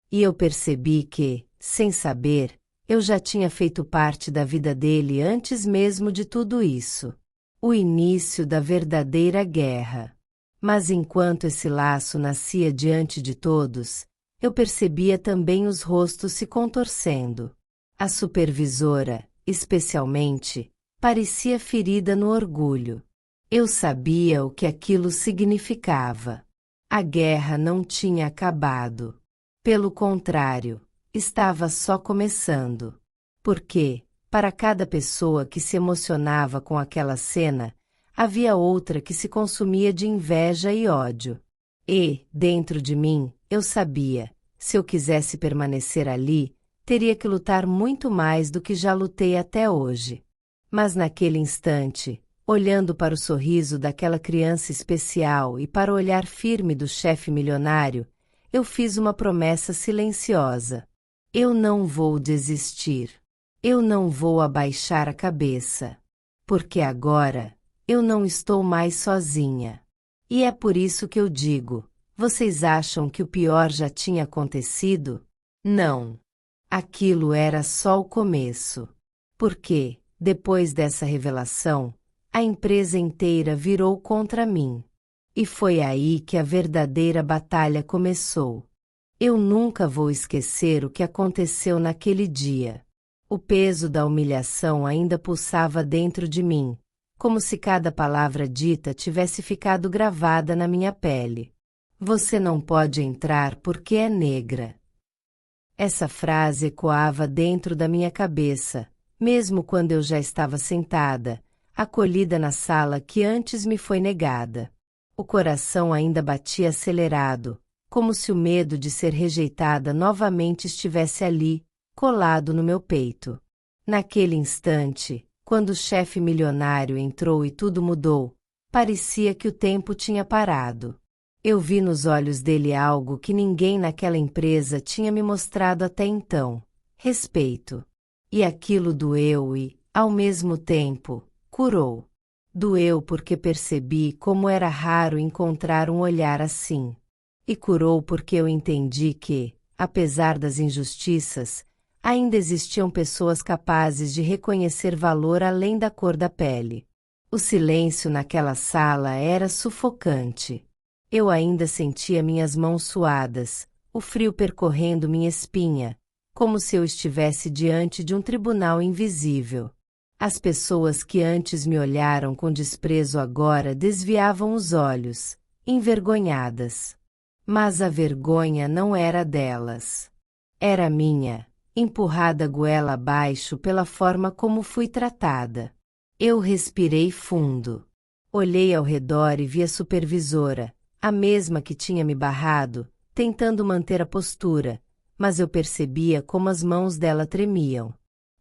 E eu percebi que, sem saber, Eu já tinha feito parte da vida dele antes mesmo de tudo isso. O início da verdadeira guerra. Mas enquanto esse laço nascia diante de todos, eu percebia também os rostos se contorcendo. A supervisora, especialmente, parecia ferida no orgulho. Eu sabia o que aquilo significava. A guerra não tinha acabado. Pelo contrário, estava só começando. Porque, para cada pessoa que se emocionava com aquela cena, havia outra que se consumia de inveja e ódio. E, dentro de mim, eu sabia, se eu quisesse permanecer ali, teria que lutar muito mais do que já lutei até hoje. Mas naquele instante, olhando para o sorriso daquela criança especial e para o olhar firme do chefe milionário, eu fiz uma promessa silenciosa. Eu não vou desistir. Eu não vou abaixar a cabeça. Porque agora, eu não estou mais sozinha. E é por isso que eu digo, vocês acham que o pior já tinha acontecido? Não. Aquilo era só o começo. Porque, depois dessa revelação, a empresa inteira virou contra mim. E foi aí que a verdadeira batalha começou. Eu nunca vou esquecer o que aconteceu naquele dia. O peso da humilhação ainda pulsava dentro de mim, como se cada palavra dita tivesse ficado gravada na minha pele. Você não pode entrar porque é negra. Essa frase ecoava dentro da minha cabeça, mesmo quando eu já estava sentada, acolhida na sala que antes me foi negada. O coração ainda batia acelerado, como se o medo de ser rejeitada novamente estivesse ali, colado no meu peito. Naquele instante, quando o chefe milionário entrou e tudo mudou, parecia que o tempo tinha parado. Eu vi nos olhos dele algo que ninguém naquela empresa tinha me mostrado até então: respeito. E aquilo doeu e, ao mesmo tempo, curou. Doeu porque percebi como era raro encontrar um olhar assim. E curou porque eu entendi que, apesar das injustiças, ainda existiam pessoas capazes de reconhecer valor além da cor da pele. O silêncio naquela sala era sufocante. Eu ainda sentia minhas mãos suadas, o frio percorrendo minha espinha, como se eu estivesse diante de um tribunal invisível. As pessoas que antes me olharam com desprezo agora desviavam os olhos, envergonhadas. Mas a vergonha não era delas. Era minha, empurrada goela abaixo pela forma como fui tratada. Eu respirei fundo. Olhei ao redor e vi a supervisora, a mesma que tinha me barrado, tentando manter a postura, mas eu percebia como as mãos dela tremiam.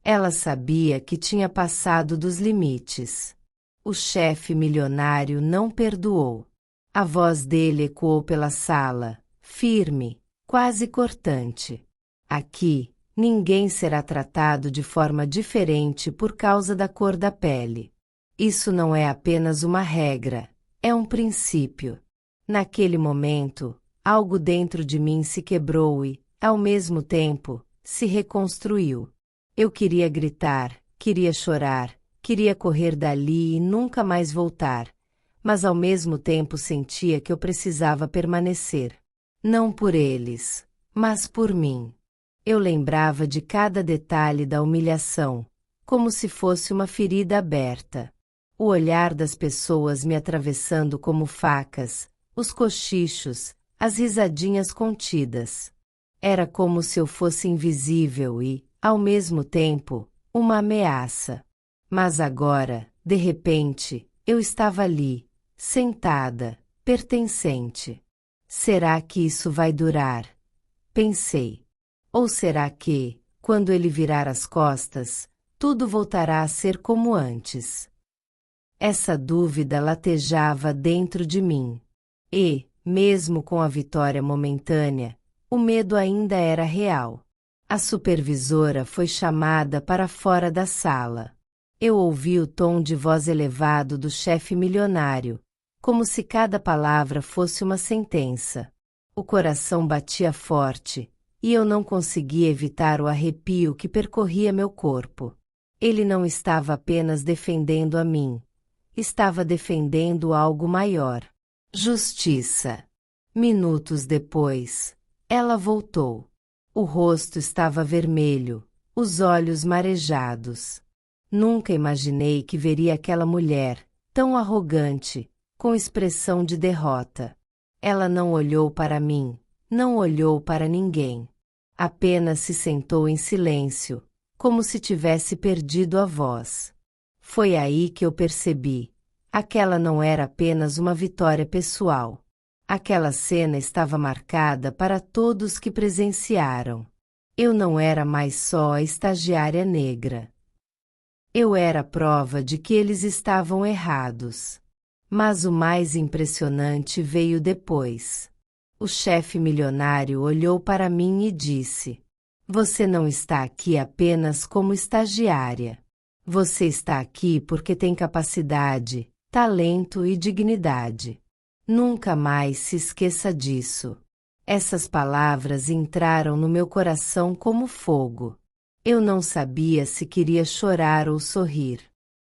Ela sabia que tinha passado dos limites. O chefe milionário não perdoou. A voz dele ecoou pela sala, firme, quase cortante. Aqui, ninguém será tratado de forma diferente por causa da cor da pele. Isso não é apenas uma regra, é um princípio. Naquele momento, algo dentro de mim se quebrou e, ao mesmo tempo, se reconstruiu. Eu queria gritar, queria chorar, queria correr dali e nunca mais voltar, mas ao mesmo tempo sentia que eu precisava permanecer. Não por eles, mas por mim. Eu lembrava de cada detalhe da humilhação, como se fosse uma ferida aberta. O olhar das pessoas me atravessando como facas, os cochichos, as risadinhas contidas. Era como se eu fosse invisível e, ao mesmo tempo, uma ameaça. Mas agora, de repente, eu estava ali, sentada, pertencente. Será que isso vai durar? Pensei. Ou será que, quando ele virar as costas, tudo voltará a ser como antes? Essa dúvida latejava dentro de mim. E, mesmo com a vitória momentânea, o medo ainda era real. A supervisora foi chamada para fora da sala. Eu ouvi o tom de voz elevado do chefe milionário, como se cada palavra fosse uma sentença. O coração batia forte, e eu não conseguia evitar o arrepio que percorria meu corpo. Ele não estava apenas defendendo a mim. Estava defendendo algo maior. Justiça. Minutos depois, ela voltou. O rosto estava vermelho, os olhos marejados. Nunca imaginei que veria aquela mulher, tão arrogante, com expressão de derrota. Ela não olhou para mim, não olhou para ninguém. Apenas se sentou em silêncio, como se tivesse perdido a voz. Foi aí que eu percebi. Aquela não era apenas uma vitória pessoal. Aquela cena estava marcada para todos que presenciaram. Eu não era mais só a estagiária negra. Eu era a prova de que eles estavam errados. Mas o mais impressionante veio depois. O chefe milionário olhou para mim e disse: "Você não está aqui apenas como estagiária. Você está aqui porque tem capacidade, talento e dignidade. Nunca mais se esqueça disso." Essas palavras entraram no meu coração como fogo. Eu não sabia se queria chorar ou sorrir.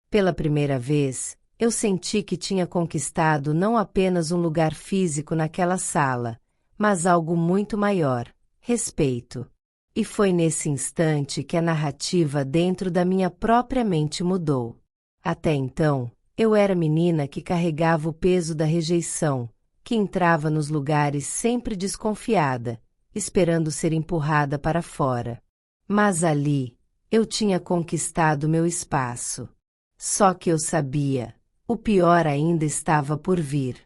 Pela primeira vez, eu senti que tinha conquistado não apenas um lugar físico naquela sala, mas algo muito maior: respeito. E foi nesse instante que a narrativa dentro da minha própria mente mudou. Até então, eu era menina que carregava o peso da rejeição, que entrava nos lugares sempre desconfiada, esperando ser empurrada para fora. Mas ali, eu tinha conquistado meu espaço. Só que eu sabia, o pior ainda estava por vir.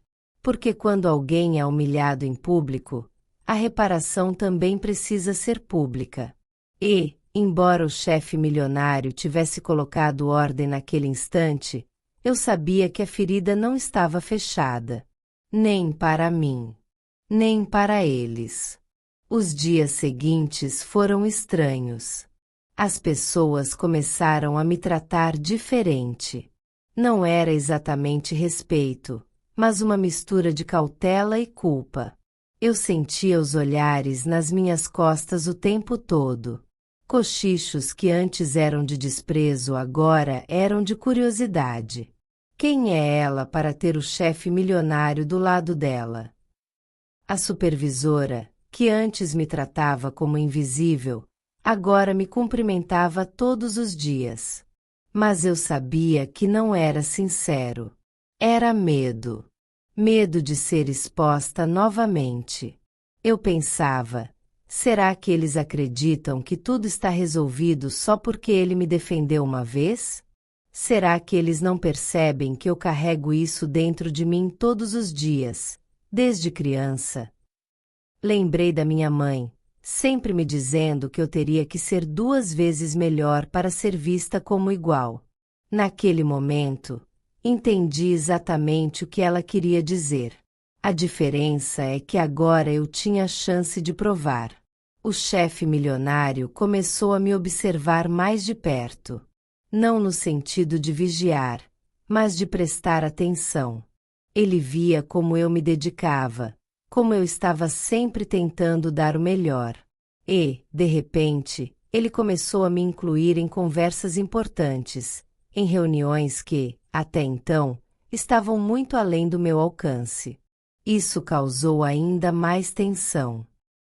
Porque quando alguém é humilhado em público, a reparação também precisa ser pública. E, embora o chefe milionário tivesse colocado ordem naquele instante, eu sabia que a ferida não estava fechada. Nem para mim, nem para eles. Os dias seguintes foram estranhos. As pessoas começaram a me tratar diferente. Não era exatamente respeito, mas uma mistura de cautela e culpa. Eu sentia os olhares nas minhas costas o tempo todo. Cochichos que antes eram de desprezo agora eram de curiosidade. Quem é ela para ter o chefe milionário do lado dela? A supervisora, que antes me tratava como invisível, agora me cumprimentava todos os dias. Mas eu sabia que não era sincero. Era medo. Medo de ser exposta novamente. Eu pensava: será que eles acreditam que tudo está resolvido só porque ele me defendeu uma vez? Será que eles não percebem que eu carrego isso dentro de mim todos os dias, desde criança? Lembrei da minha mãe, sempre me dizendo que eu teria que ser 2 vezes melhor para ser vista como igual. Naquele momento, entendi exatamente o que ela queria dizer. A diferença é que agora eu tinha a chance de provar. O chefe milionário começou a me observar mais de perto. Não no sentido de vigiar, mas de prestar atenção. Ele via como eu me dedicava, como eu estava sempre tentando dar o melhor. E, de repente, ele começou a me incluir em conversas importantes, em reuniões que, até então, estavam muito além do meu alcance. Isso causou ainda mais tensão.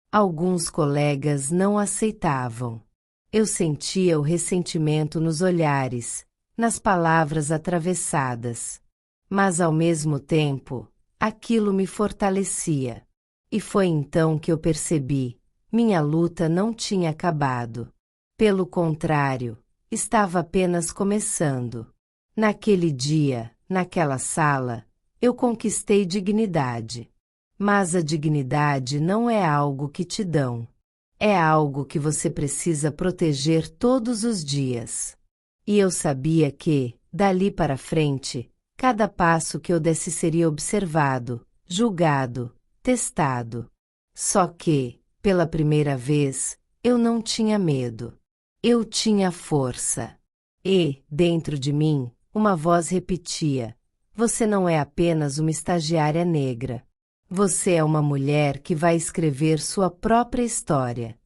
Alguns colegas não aceitavam. Eu sentia o ressentimento nos olhares, nas palavras atravessadas. Mas ao mesmo tempo, aquilo me fortalecia. E foi então que eu percebi: minha luta não tinha acabado. Pelo contrário, estava apenas começando. Naquele dia, naquela sala, eu conquistei dignidade. Mas a dignidade não é algo que te dão. É algo que você precisa proteger todos os dias. E eu sabia que, dali para frente, cada passo que eu desse seria observado, julgado, testado. Só que, pela primeira vez, eu não tinha medo. Eu tinha força. E, dentro de mim, uma voz repetia: você não é apenas uma estagiária negra. Você é uma mulher que vai escrever sua própria história.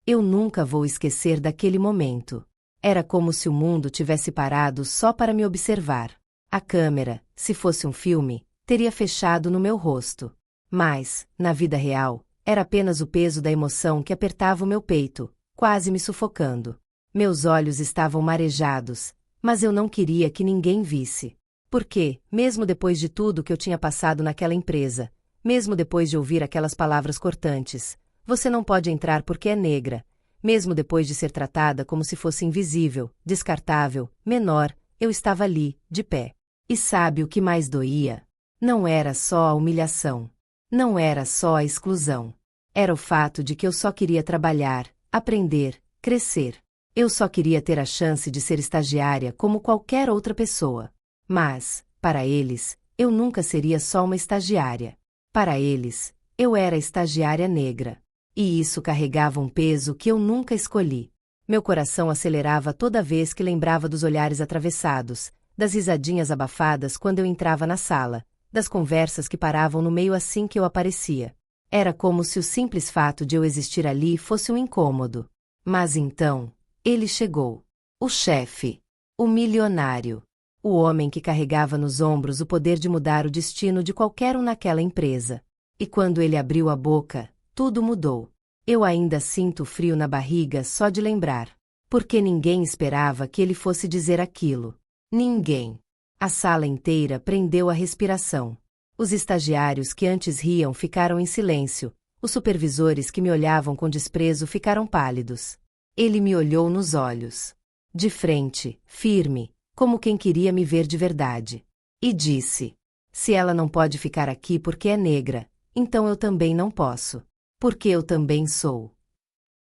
Eu nunca vou esquecer daquele momento. Era como se o mundo tivesse parado só para me observar. A câmera, se fosse um filme, teria fechado no meu rosto. Mas, na vida real, era apenas o peso da emoção que apertava o meu peito, quase me sufocando. Meus olhos estavam marejados, mas eu não queria que ninguém visse. Porque, mesmo depois de tudo que eu tinha passado naquela empresa, mesmo depois de ouvir aquelas palavras cortantes, você não pode entrar porque é negra, mesmo depois de ser tratada como se fosse invisível, descartável, menor, eu estava ali, de pé. E sabe o que mais doía? Não era só a humilhação. Não era só a exclusão. Era o fato de que eu só queria trabalhar, aprender, crescer. Eu só queria ter a chance de ser estagiária como qualquer outra pessoa. Mas, para eles, eu nunca seria só uma estagiária. Para eles, eu era a estagiária negra. E isso carregava um peso que eu nunca escolhi. Meu coração acelerava toda vez que lembrava dos olhares atravessados, das risadinhas abafadas quando eu entrava na sala, das conversas que paravam no meio assim que eu aparecia. Era como se o simples fato de eu existir ali fosse um incômodo. Mas então, ele chegou. O chefe. O milionário. O homem que carregava nos ombros o poder de mudar o destino de qualquer um naquela empresa. E quando ele abriu a boca, tudo mudou. Eu ainda sinto frio na barriga só de lembrar. Porque ninguém esperava que ele fosse dizer aquilo. Ninguém. A sala inteira prendeu a respiração. Os estagiários que antes riam ficaram em silêncio. Os supervisores que me olhavam com desprezo ficaram pálidos. Ele me olhou nos olhos. De frente, firme, como quem queria me ver de verdade. E disse: se ela não pode ficar aqui porque é negra, então eu também não posso. Porque eu também sou.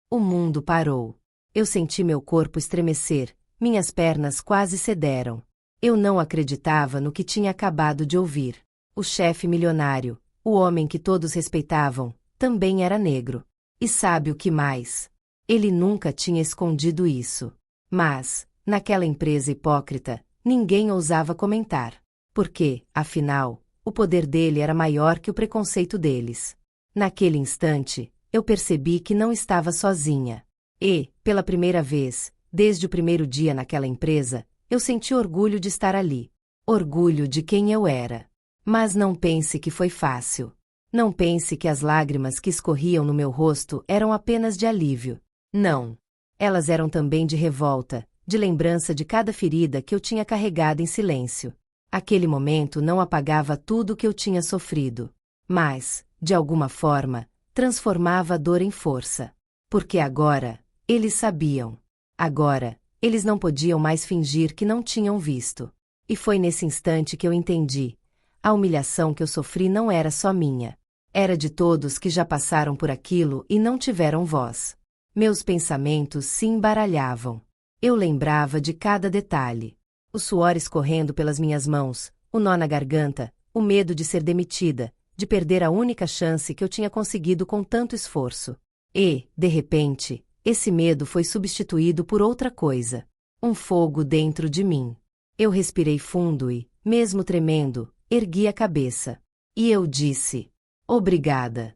O mundo parou. Eu senti meu corpo estremecer, minhas pernas quase cederam. Eu não acreditava no que tinha acabado de ouvir. O chefe milionário, o homem que todos respeitavam, também era negro. E sabe o que mais? Ele nunca tinha escondido isso. Mas, naquela empresa hipócrita, ninguém ousava comentar. Porque, afinal, o poder dele era maior que o preconceito deles. Naquele instante, eu percebi que não estava sozinha. E, pela primeira vez, desde o primeiro dia naquela empresa, eu senti orgulho de estar ali. Orgulho de quem eu era. Mas não pense que foi fácil. Não pense que as lágrimas que escorriam no meu rosto eram apenas de alívio. Não. Elas eram também de revolta, de lembrança de cada ferida que eu tinha carregado em silêncio. Aquele momento não apagava tudo o que eu tinha sofrido. Mas, de alguma forma, transformava a dor em força. Porque agora, eles sabiam. Agora, eles não podiam mais fingir que não tinham visto. E foi nesse instante que eu entendi. A humilhação que eu sofri não era só minha. Era de todos que já passaram por aquilo e não tiveram voz. Meus pensamentos se embaralhavam. Eu lembrava de cada detalhe. O suor escorrendo pelas minhas mãos, o nó na garganta, o medo de ser demitida, de perder a única chance que eu tinha conseguido com tanto esforço. E, de repente, esse medo foi substituído por outra coisa. Um fogo dentro de mim. Eu respirei fundo e, mesmo tremendo, ergui a cabeça. E eu disse: obrigada.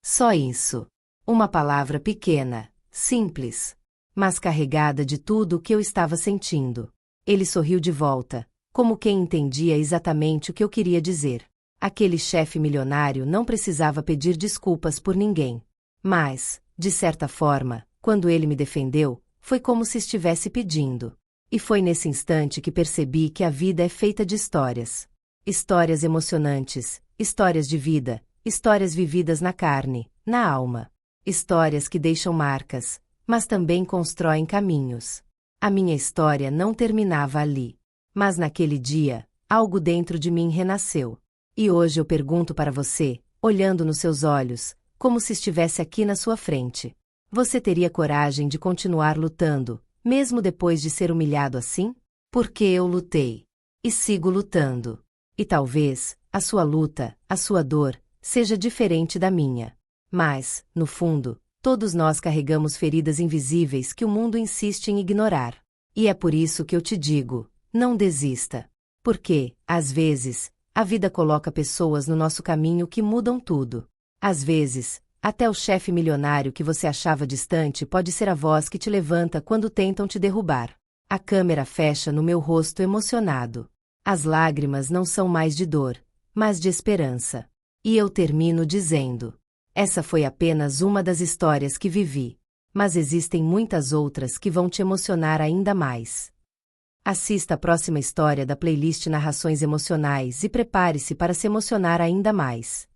Só isso. Uma palavra pequena, simples, mas carregada de tudo o que eu estava sentindo. Ele sorriu de volta, como quem entendia exatamente o que eu queria dizer. Aquele chefe milionário não precisava pedir desculpas por ninguém. Mas, de certa forma, quando ele me defendeu, foi como se estivesse pedindo. E foi nesse instante que percebi que a vida é feita de histórias. Histórias emocionantes, histórias de vida, histórias vividas na carne, na alma. Histórias que deixam marcas, mas também constroem caminhos. A minha história não terminava ali. Mas naquele dia, algo dentro de mim renasceu. E hoje eu pergunto para você, olhando nos seus olhos, como se estivesse aqui na sua frente. Você teria coragem de continuar lutando, mesmo depois de ser humilhado assim? Porque eu lutei. E sigo lutando. E talvez, a sua luta, a sua dor, seja diferente da minha. Mas, no fundo, todos nós carregamos feridas invisíveis que o mundo insiste em ignorar. E é por isso que eu te digo, não desista. Porque, às vezes, a vida coloca pessoas no nosso caminho que mudam tudo. Às vezes, Até o chefe milionário que você achava distante pode ser a voz que te levanta quando tentam te derrubar. A câmera fecha no meu rosto emocionado. As lágrimas não são mais de dor, mas de esperança. E eu termino dizendo: essa foi apenas uma das histórias que vivi. Mas existem muitas outras que vão te emocionar ainda mais. Assista a próxima história da playlist Narrações Emocionais e prepare-se para se emocionar ainda mais.